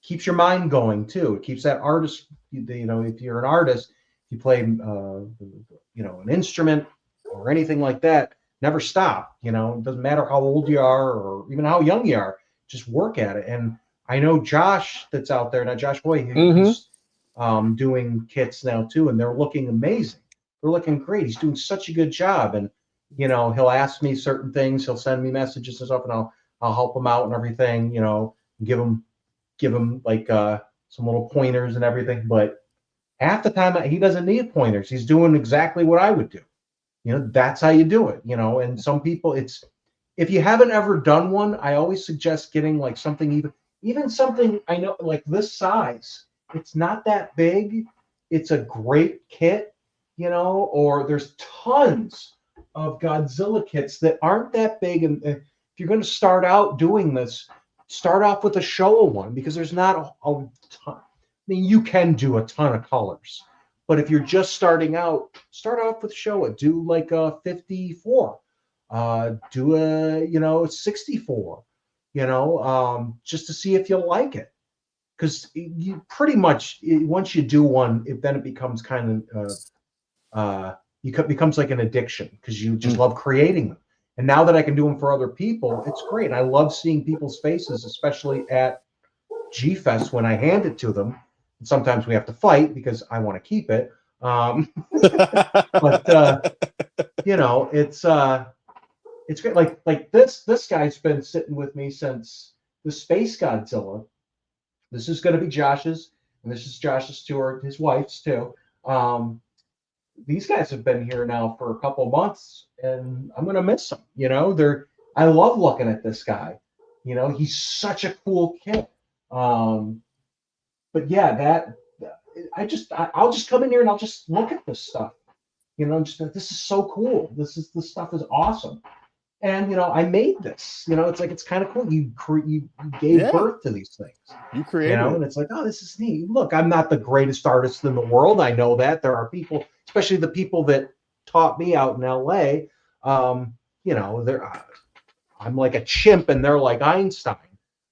keeps your mind going too. It keeps that artist. You know, if you're an artist, you play, you know, an instrument or anything like that, never stop. You know, it doesn't matter how old you are or even how young you are, just work at it. And I know Josh that's out there now, Josh Boy, he's doing kits now too, and they're looking amazing. They're looking great. He's doing such a good job. And, you know, he'll ask me certain things, he'll send me messages and stuff, and I'll help him out and everything, you know, give him like some little pointers and everything. But half the time he doesn't need pointers. He's doing exactly what I would do. You know, that's how you do it, you know. And some people, it's, if you haven't ever done one, I always suggest getting like something, even something, I know, like this size. It's not that big. It's a great kit, you know, or there's tons of Godzilla kits that aren't that big. And if you're going to start out doing this, start off with a Showa one, because there's not a ton. I mean, you can do a ton of colors, but if you're just starting out, start off with Showa. Do like a 54, do a 64, just to see if you like it. Because you pretty much, once you do one, then it becomes kind of becomes like an addiction, because you just love creating them. And now that I can do them for other people, it's great. I love seeing people's faces, especially at G-Fest when I hand it to them. And sometimes we have to fight because I want to keep it. But it's great. Like this guy's been sitting with me since the Space Godzilla. This is going to be Josh's, and this is Josh's too, his wife's too. These guys have been here now for a couple months, and I'm going to miss them. I love looking at this guy. He's such a cool kid. But yeah, I'll just come in here and I'll just look at this stuff. This is so cool. This stuff is awesome. And I made this. It's kind of cool. You gave birth to these things.
You created,
and it's like, oh, this is neat. Look, I'm not the greatest artist in the world. I know that there are people, especially the people that taught me out in LA. I'm like a chimp, and they're like Einstein.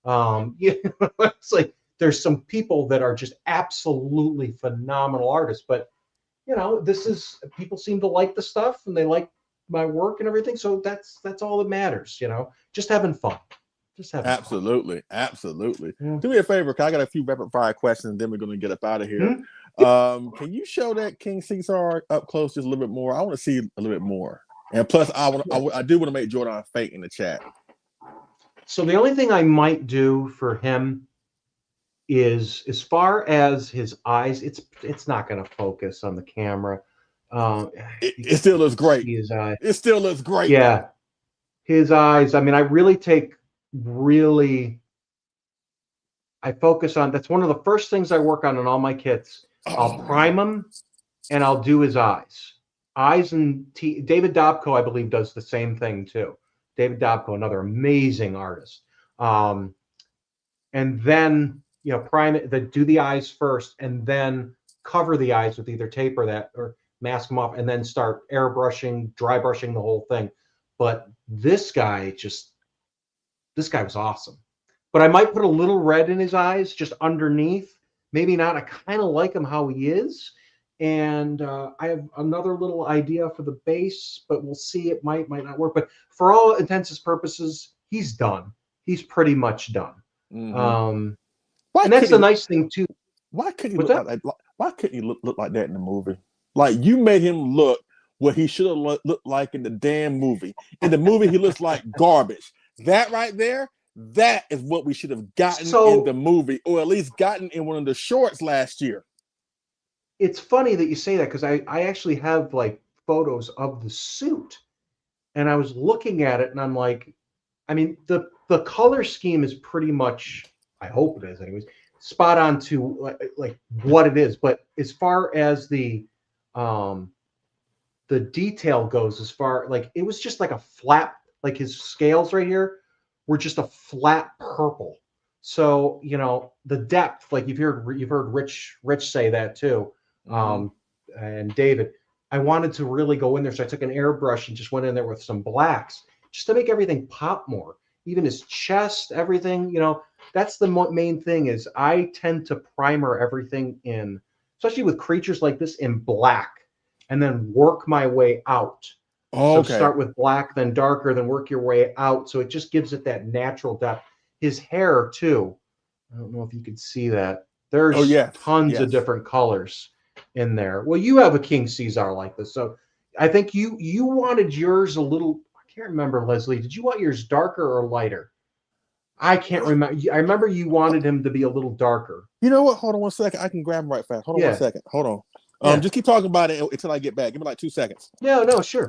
It's like there's some people that are just absolutely phenomenal artists, but people seem to like the stuff, and they like my work and everything, so that's all that matters. Just having fun.
Absolutely.
Yeah.
Do me a favor, because I got a few rapid fire questions, then we're going to get up out of here. Can you show that King Caesar up close just a little bit more? I want to see a little bit more. And plus, I do want to make Jordan fake in the chat.
So the only thing I might do for him is, as far as his eyes, it's not going to focus on the camera.
It still looks great.
His eye.
It still looks great.
Yeah, his eyes. I mean, I focus on. That's one of the first things I work on in all my kits. I'll prime him, and I'll do his eyes. And David Dobko, I believe, does the same thing too. David Dobko, another amazing artist. And then prime it. Do the eyes first, and then cover the eyes with either tape or mask them off, and then start airbrushing, dry brushing the whole thing. But this guy was awesome. But I might put a little red in his eyes just underneath. Maybe not. I kind of like him how he is. And I have another little idea for the base, but we'll see. It might not work. But for all intents and purposes, he's done. He's pretty much done. And that's the nice thing too.
Why couldn't he look like that in the movie? Like, you made him look what he should have looked like in the damn movie. In the movie, he looks like garbage. That right there, that is what we should have gotten in the movie, or at least gotten in one of the shorts last year.
It's funny that you say that, because I actually have like photos of the suit, and I was looking at it, and I'm like, I mean, the color scheme is pretty much, I hope it is anyways, spot on to like what it is. But as far as the detail goes, as far like it was just like a flat, like his scales right here were just a flat purple. So the depth, like you've heard Rich say that too, and David. I wanted to really go in there, so I took an airbrush and just went in there with some blacks just to make everything pop more. Even his chest, everything. That's the main thing, is I tend to primer everything in, especially with creatures like this, in black, and then work my way out. So start with black, then darker, then work your way out. So it just gives it that natural depth. His hair too. I don't know if you could see that. There's tons of different colors in there. Well, you have a King Caesar like this. So I think you wanted yours a little, I can't remember, Leslie. Did you want yours darker or lighter? I can't remember. I remember you wanted him to be a little darker.
You know what? Hold on one second. I can grab him right fast. Hold on 1 second. Hold on. Just keep talking about it until I get back. Give me like 2 seconds.
No, sure.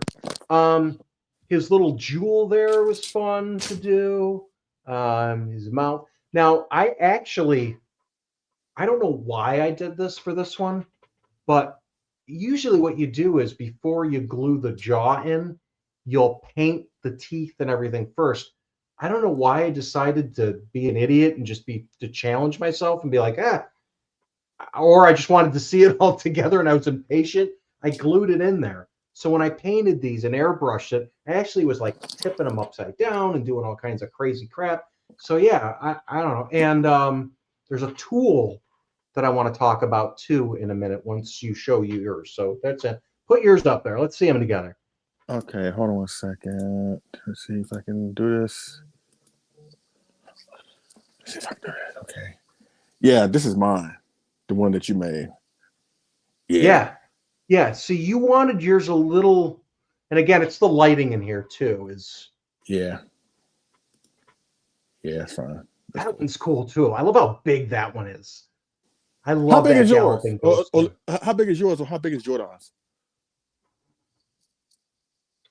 His little jewel there was fun to do. His mouth. Now, I don't know why I did this for this one, but usually what you do is, before you glue the jaw in, you'll paint the teeth and everything first. I don't know why I decided to be an idiot and just to challenge myself and be like, or I just wanted to see it all together and I was impatient. I glued it in there. So when I painted these and airbrushed it, I actually was like tipping them upside down and doing all kinds of crazy crap. So yeah, I don't know. And there's a tool that I want to talk about too in a minute once you show yours. So that's it. Put yours up there. Let's see them together.
Okay, hold on 1 second. Let's see if I can do this. Let's see if I can do it. Okay. Yeah, this is mine. The one that you made.
Yeah. Yeah. So you wanted yours a little, and again, it's the lighting in here too.
Yeah, it's fine.
That one's cool too. I love how big that one is. I love
how big
that
is yours? How big is yours, or how big is Jordan's?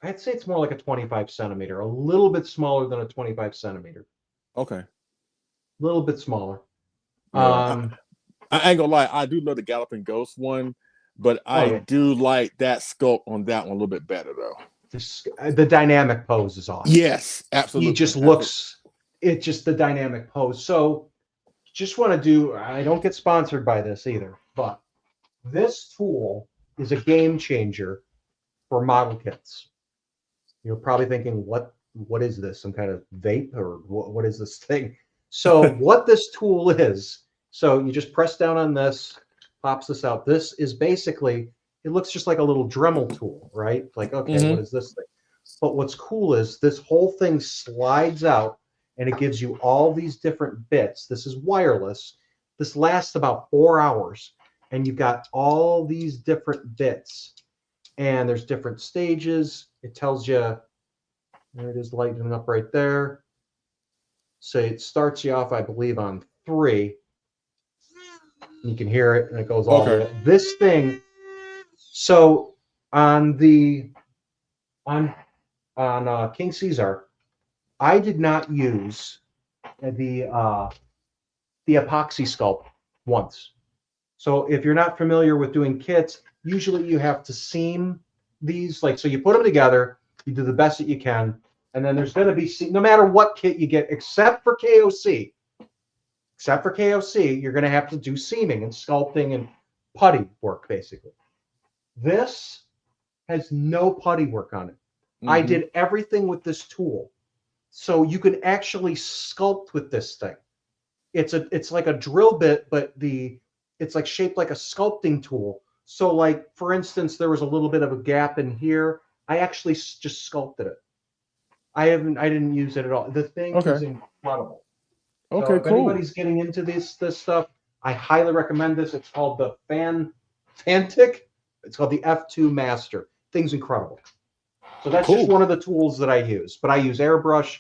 I'd say it's more like a 25 centimeter, a little bit smaller than a 25 centimeter.
Okay.
A little bit smaller.
Yeah, I ain't gonna lie, I do love the Galloping Ghost one, but I do like that sculpt on that one a little bit better though.
The dynamic pose is awesome.
Yes, absolutely.
He just looks, it's just the dynamic pose. So just want to do, I don't get sponsored by this either, but this tool is a game changer for model kits. You're probably thinking, what is this? Some kind of vape, or what is this thing? So what this tool is, so you just press down on this, pops this out. This is basically, it looks just like a little Dremel tool, right? Like, okay, what is this thing? But what's cool is this whole thing slides out and it gives you all these different bits. This is wireless. This lasts about 4 hours and you've got all these different bits and there's different stages. It tells you, there it is lighting up right there. So it starts you off, I believe, on 3. You can hear it and it goes all the way up. This thing, so on King Caesar, I did not use the epoxy sculpt once. So if you're not familiar with doing kits, usually you have to seam these, like, so you put them together, you do the best that you can, and then there's going to be, no matter what kit you get, except for KOC, you're going to have to do seaming and sculpting and putty work, basically. This has no putty work on it. I did everything with this tool. So you can actually sculpt with this thing. It's like a drill bit, but it's like shaped like a sculpting tool. So like, for instance, there was a little bit of a gap in here. I actually just sculpted it. I didn't use it at all. The thing is incredible.
Okay,
so if
cool.
anybody's getting into this stuff, I highly recommend this. It's called the Fantic. It's called the F2 Master. Thing's incredible. So that's just one of the tools that I use. But I use airbrush,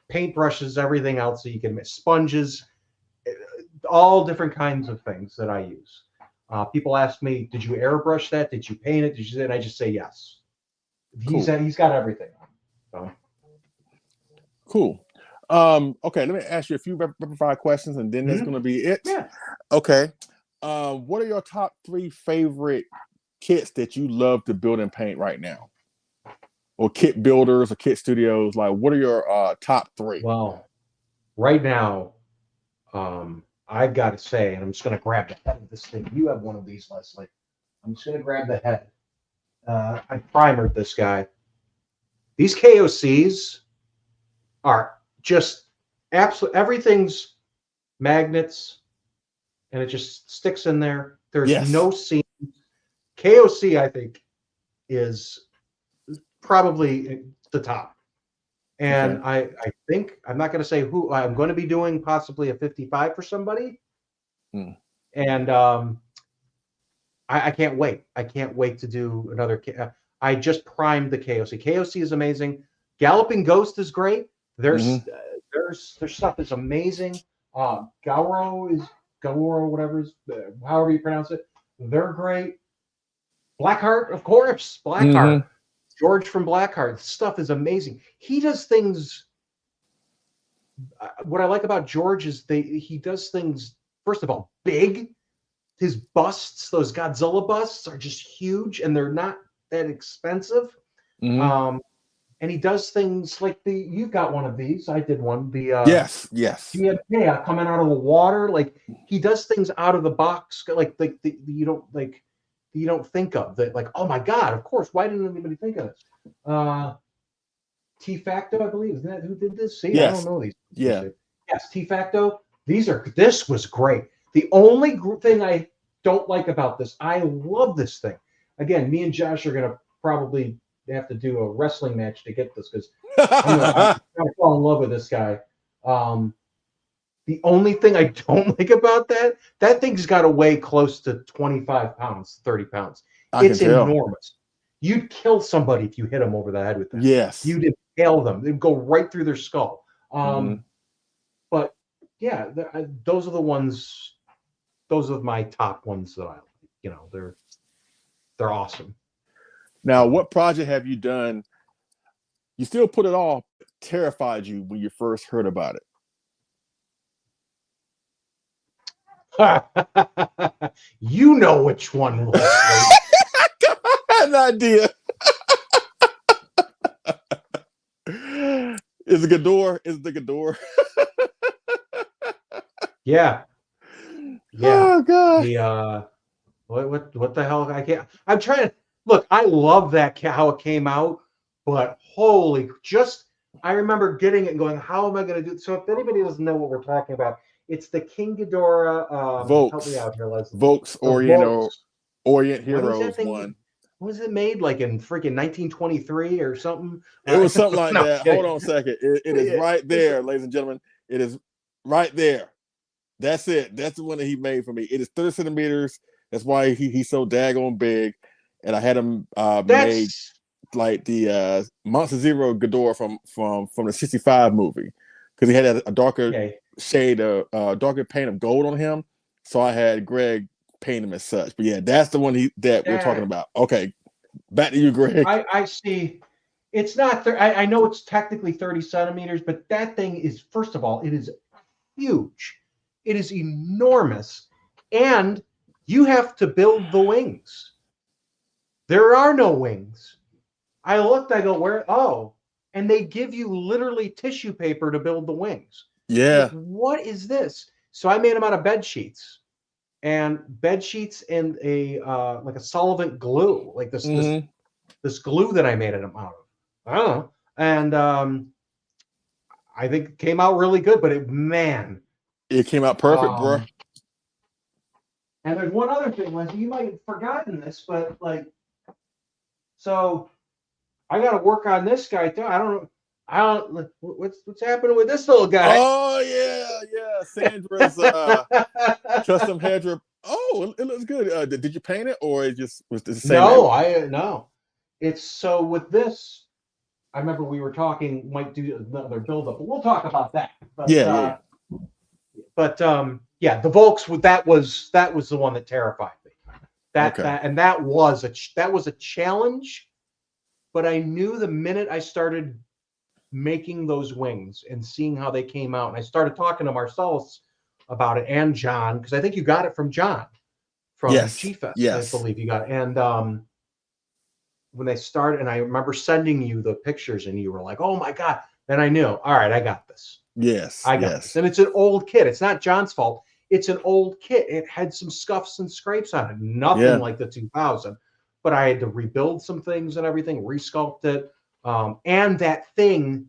paint brushes, everything else. So you can make sponges, all different kinds of things that I use. People ask me, did you airbrush that? Did you paint it? Did you say it? And I just say yes. He's got everything. So.
Cool. Okay, let me ask you a few rapid fire questions, and then that's going to be it.
Yeah.
Okay. What are your top 3 favorite kits that you love to build and paint right now? Or kit builders or kit studios? Like, what are your top 3?
Well, right now, I've got to say, and I'm just going to grab the head of this thing. You have one of these, Leslie. I'm just going to grab the head. I primered this guy. These KOCs are just absolute, everything's magnets, and it just sticks in there. There's no seam. KOC, I think, is probably the top. And I think, I'm not going to say who, I'm going to be doing possibly a 55 for somebody. And I can't wait. I can't wait to do another. I just primed the KOC. KOC is amazing. Galloping Ghost is great. Their stuff is amazing. Ghidorah, whatever, however you pronounce it. They're great. Blackheart, of course. Blackheart. George from Blackheart. Stuff is amazing. He does things. What I like about George is he does things, first of all, big. His busts, those Godzilla busts, are just huge, and they're not that expensive. and he does things like you've got one of these. I did one.
Yes.
Yeah, coming out of the water. Like he does things out of the box, like you don't think of that. Like, oh my God, of course. Why didn't anybody think of this? T Facto, I believe, isn't that who did this? See,
Yes.
I don't know these.
Yeah.
Yes, T Facto. This was great. The only thing I don't like about this, I love this thing. Again, me and Josh are gonna probably have to do a wrestling match to get this because I'm gonna fall in love with this guy. The only thing I don't like about that thing's got to weigh close to 25 pounds, 30 pounds. It's enormous. You'd kill somebody if you hit them over the head with that.
Yes.
You'd impale them. It'd go right through their skull. But yeah, those are the ones. Those are my top ones that I like. They're awesome.
Now, what project have you done? You still put it off, terrified you when you first heard about
it? You know which one was.
I had an idea. Is it Ghidorah? Is the Ghidorah?
Yeah.
Oh God.
What the hell? I can't. I'm trying to look. I love that how it came out, but holy, I remember getting it and going, how am I going to do it? So if anybody doesn't know what we're talking about, it's the King Ghidorah. Help me out here, Leslie.
Volks Orient Heroes one.
Was it made like in freaking 1923 or something?
It was something like that. Hold on a second. It is right there, ladies and gentlemen. It is right there. That's it. That's the one that he made for me. It is 30 centimeters. That's why he's so daggone big. And I had him made like the Monster Zero Ghidorah from the 65 movie. Because he had a darker shade of darker paint of gold on him. So I had Greg paint him as such. But yeah, that's the one that we're talking about. Okay. Back to you, Greg.
I see. It's not I know it's technically 30 centimeters, but that thing is, first of all, it is huge. It is enormous. And you have to build the wings. There are no wings. I looked, I go, where? Oh, and they give you literally tissue paper to build the wings.
Yeah.
Like, what is this? So I made them out of bed sheets and a like a solvent glue, like this glue that I made them out of. I don't know. And I think it came out really good, but
it came out perfect, bro.
And there's one other thing, Leslie. You might have forgotten this, but so I got to work on this guy too. I don't. What's happening with this little guy?
Oh yeah. Sandra's custom headdress. Oh, it looks good. Did you paint it, or it just was the same?
No. It's so with this. I remember we were talking. Might do another build up, but we'll talk about that. But,
yeah.
But the Volks. That was the one that terrified me. That was a challenge. But I knew the minute I started making those wings and seeing how they came out, and I started talking to Marcelus about it and John, because I think you got it from John from G-Fest.
Yes.
I believe you got it. And when they started, and I remember sending you the pictures, and you were like, "Oh my God!" Then I knew, all right, I got this.
Yes,
I got this. And it's an old kit. It's not John's fault. It's an old kit. It had some scuffs and scrapes on it. Nothing like the 2000. But I had to rebuild some things and everything, resculpt it. And that thing,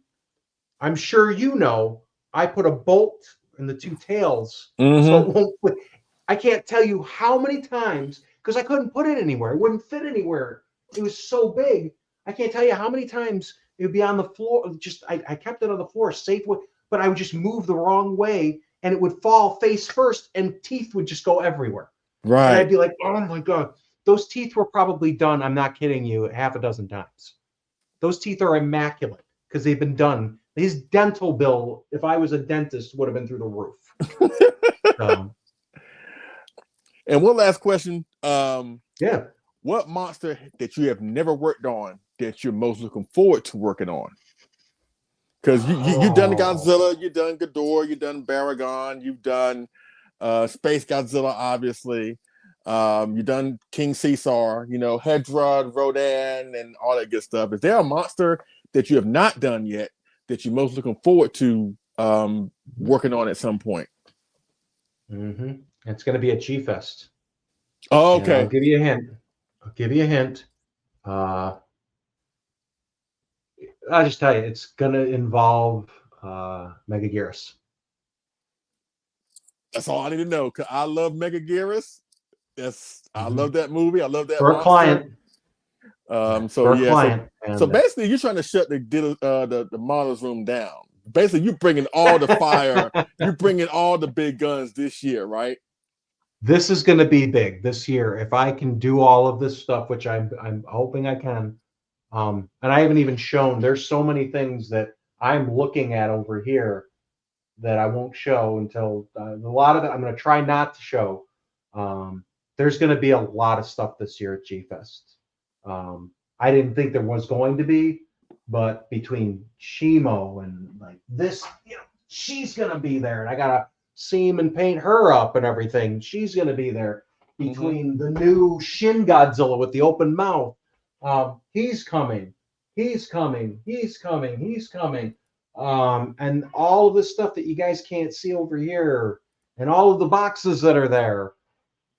I'm sure you know, I put a bolt in the two tails. So it won't put, I can't tell you how many times, because I couldn't put it anywhere. It wouldn't fit anywhere. It was so big. I can't tell you how many times it would be on the floor. I kept it on the floor safe, but I would just move the wrong way and it would fall face first and teeth would just go everywhere.
Right.
And I'd be like, oh my God. Those teeth were probably done, I'm not kidding you, half a dozen times. Those teeth are immaculate because they've been done. His dental bill, if I was a dentist, would have been through the roof.
And one last question.
What
monster that you have never worked on that you're most looking forward to working on? Because you've done Godzilla, you've done Ghidorah, you've done Baragon, you've done Space Godzilla, obviously. You've done King Caesar, Hedrod, Rodan, and all that good stuff. Is there a monster that you have not done yet that you're most looking forward to working on at some point?
It's going to be a G-Fest.
Oh,
And
okay.
I'll give you a hint. I'll just tell you, it's going to involve Megaguirus.
That's all I need to know. Cause I love Megaguirus. I love that movie. I love that
for
monster.
a client.
So
So
basically, you're trying to shut the models room down. Basically, you're bringing all the fire. You're bringing all the big guns this year, right?
This is going to be big this year. If I can do all of this stuff, which I'm hoping I can, and I haven't even shown. There's so many things that I'm looking at over here that I won't show until a lot of it. I'm going to try not to show. There's going to be a lot of stuff this year at G-Fest. I didn't think there was going to be, but between Shimo and like this, she's going to be there, and I got to seam and paint her up and everything. She's going to be there. Between the new Shin Godzilla with the open mouth, he's coming. He's coming. He's coming. He's coming. And all of this stuff that you guys can't see over here, and all of the boxes that are there.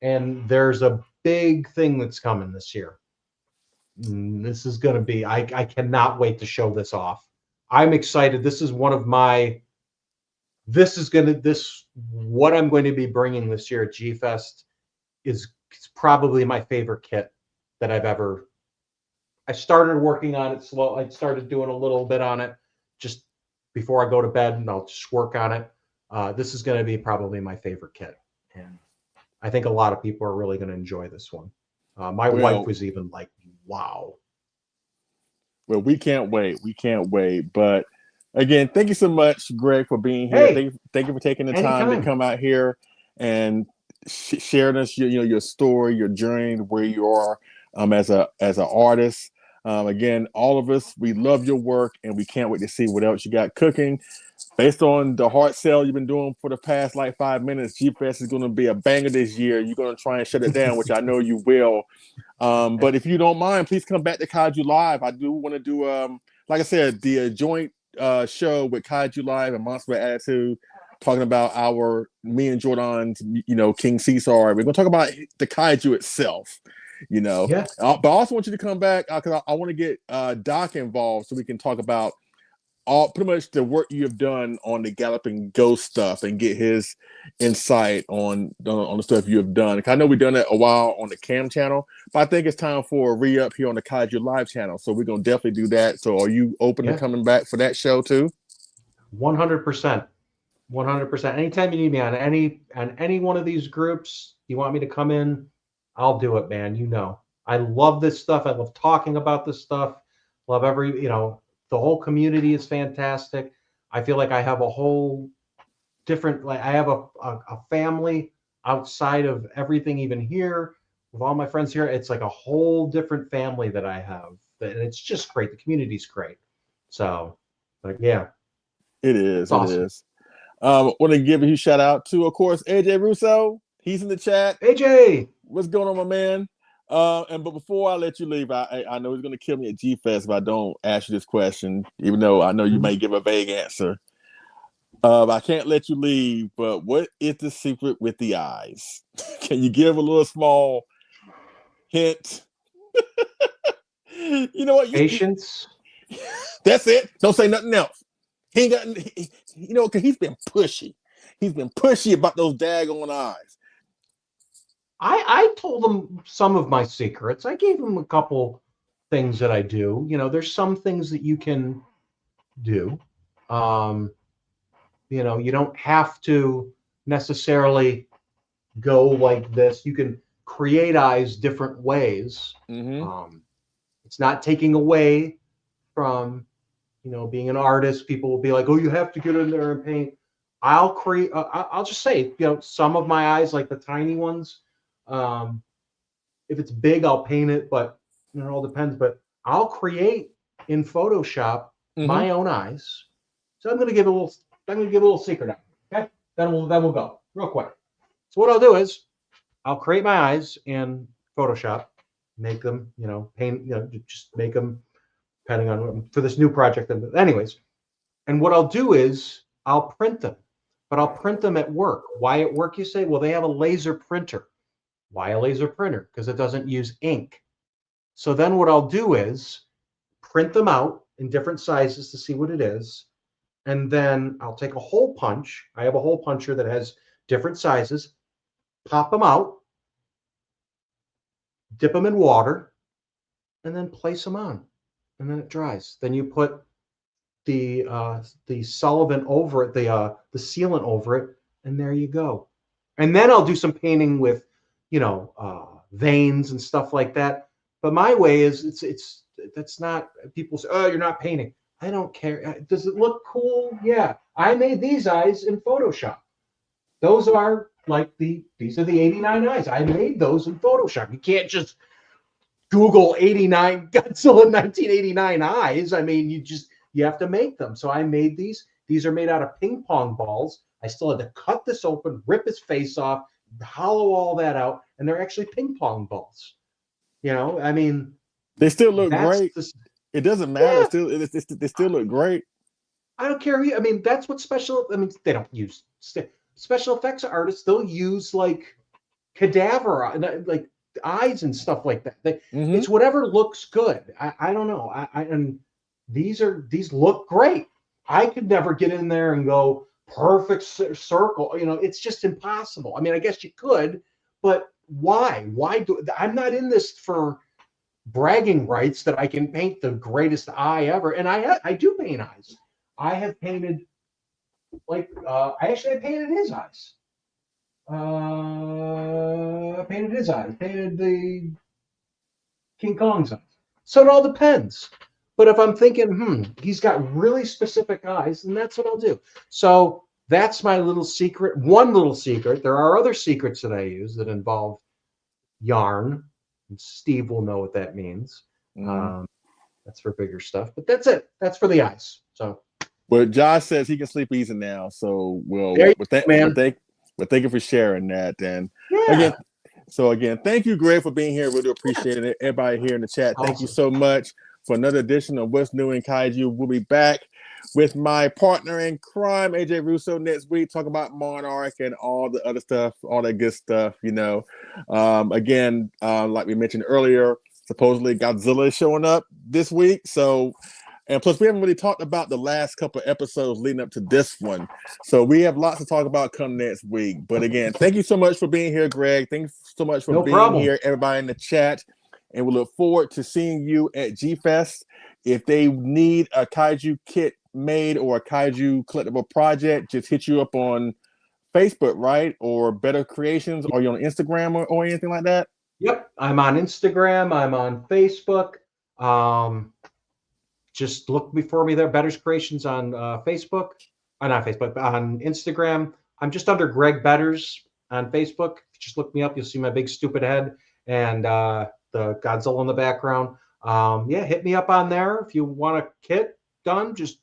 And there's a big thing that's coming this year. This is going to be, I cannot wait to show this off. I'm excited. This is one of my, what I'm going to be bringing this year at G-Fest is probably my favorite kit that I've ever, I started working on it slow. I started doing a little bit on it just before I go to bed, and I'll just work on it. This is going to be probably my favorite kit. And I think a lot of people are really going to enjoy this one. My wife was even like, wow.
Well, we can't wait. We can't wait. But again, thank you so much, Greg, for being here.
Hey,
thank you for taking the time to come out here and sharing us your story, your journey, where you are as an artist. Again, all of us, we love your work, and we can't wait to see what else you got cooking. Based on the hard sell you've been doing for the past 5 minutes, G-Fest is going to be a banger this year. You're going to try and shut it down, which I know you will. But if you don't mind, please come back to Kaiju Live. I do want to do, like I said, the joint show with Kaiju Live and Monster Attitude, talking about me and Jordan's, King Caesar. We're going to talk about the Kaiju itself.
Yeah.
But I also want you to come back because I want to get Doc involved so we can talk about pretty much the work you have done on the Galloping Ghost stuff and get his insight on the stuff you have done. I know we've done it a while on the Cam channel, but I think it's time for a re-up here on the Kaiju Live channel. So we're going to definitely do that. So are you open to coming back for that show too?
100%. 100%. Anytime you need me on any one of these groups, you want me to come in, I'll do it, man. I love this stuff. I love talking about this stuff. Love the whole community is fantastic. I feel like I have a whole different, I have a family outside of everything even here with all my friends here. It's like a whole different family that I have. And it's just great. The community's great. So, yeah.
It is.
Awesome.
It is. Want to give a huge shout out to, of course, AJ Russo. He's in the chat.
AJ!
What's going on, my man? But before I let you leave, I know he's going to kill me at G-Fest if I don't ask you this question, even though I know you may give a vague answer. I can't let you leave, but what is the secret with the eyes? Can you give a little small hint? You know what?
Patience.
That's it. Don't say nothing else. He ain't got, because he's been pushy. He's been pushy about those daggone eyes.
I told him some of my secrets. I gave him a couple things that I do. There's some things that you can do. You don't have to necessarily go like this. You can create eyes different ways. It's not taking away from, being an artist. People will be like, oh, you have to get in there and paint. I'll create, I'll just say, some of my eyes, like the tiny ones, if it's big, I'll paint it, but it all depends. But I'll create in Photoshop my own eyes. So I'm gonna give a little secret out. Okay, then we'll go real quick. So what I'll do is I'll create my eyes in Photoshop, make them, paint, just make them depending on for this new project. Anyways, and what I'll do is I'll print them, but I'll print them at work. Why at work, you say? Well, they have a laser printer. Why a laser printer? Because it doesn't use ink. So then what I'll do is print them out in different sizes to see what it is. And then I'll take a hole punch. I have a hole puncher that has different sizes, pop them out, dip them in water, and then place them on. And then it dries. Then you put the solvent over it, the sealant over it, and there you go. And then I'll do some painting with, you know, veins and stuff like that. But my way is that's not, people say, oh, you're not painting. I don't care. Does it look cool? Yeah. I made these eyes in Photoshop. Those are like these are the 89 eyes. I made those in Photoshop. You can't just Google 89 Godzilla 1989 eyes. I mean, you have to make them. So I made these. These are made out of ping pong balls. I still had to cut this open, rip his face off, hollow all that out, and they're actually ping pong balls. You know, I mean,
they still look great. It doesn't matter. Yeah. They still look great.
I don't care. I mean, that's what special. I mean, they don't use special effects artists. They'll use like cadaver, like eyes and stuff like that. It's whatever looks good. I don't know. And these look great. I could never get in there and go perfect circle. You know, it's just impossible. I mean, I guess you could, but why? I'm not in this for bragging rights that I can paint the greatest eye ever. And I do paint eyes. I have painted I painted his eyes. Painted the King Kong's eyes. So it all depends. But if I'm thinking, he's got really specific eyes, then that's what I'll do. So that's my little secret. One little secret. There are other secrets that I use that involve yarn. And Steve will know what that means. That's for bigger stuff. But that's it. That's for the eyes. So.
Well, Josh says he can sleep easy now. So thank you for sharing that. And again, thank you, Greg, for being here. Really appreciate it. Everybody here in the chat, thank you so much for another edition of What's New in Kaiju. We'll be back with my partner in crime, AJ Russo, next week, talking about Monarch and all the other stuff, all that good stuff, you know. Again, like we mentioned earlier, supposedly Godzilla is showing up this week. So, and plus we haven't really talked about the last couple of episodes leading up to this one. So we have lots to talk about come next week. But again, thank you so much for being here, Greg. Thanks so much for being here, everybody in the chat. And we look forward to seeing you at G-Fest. If they need a Kaiju kit made or a Kaiju collectible project, just hit you up on Facebook, right? Or Better Creations, or you on Instagram or anything like that?
Yep, I'm on Instagram. I'm on Facebook. Just look for me there. Better Creations on Facebook. Not Facebook, but on Instagram. I'm just under Greg Betters on Facebook. Just look me up. You'll see my big stupid head and the Godzilla in the background. Hit me up on there if you want a kit done. Just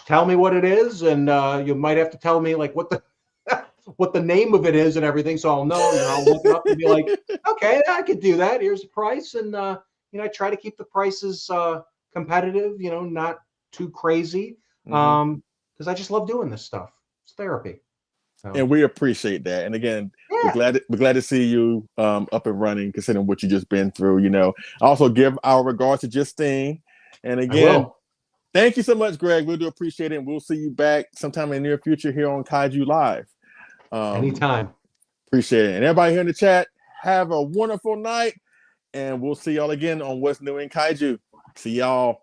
tell me what it is, and you might have to tell me like what the name of it is and everything, so I'll know. And I'll look it up and be like, okay, I could do that. Here's the price, and I try to keep the prices competitive. Not too crazy, because I just love doing this stuff. It's therapy. So.
And we appreciate that. And again, we're glad to see you up and running, considering what you just been through. Also give our regards to Justine. And again, thank you so much, Greg. We do appreciate it. And we'll see you back sometime in the near future here on Kaiju Live.
Anytime.
Appreciate it. And everybody here in the chat, have a wonderful night. And we'll see y'all again on What's New in Kaiju. See y'all.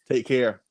Take care.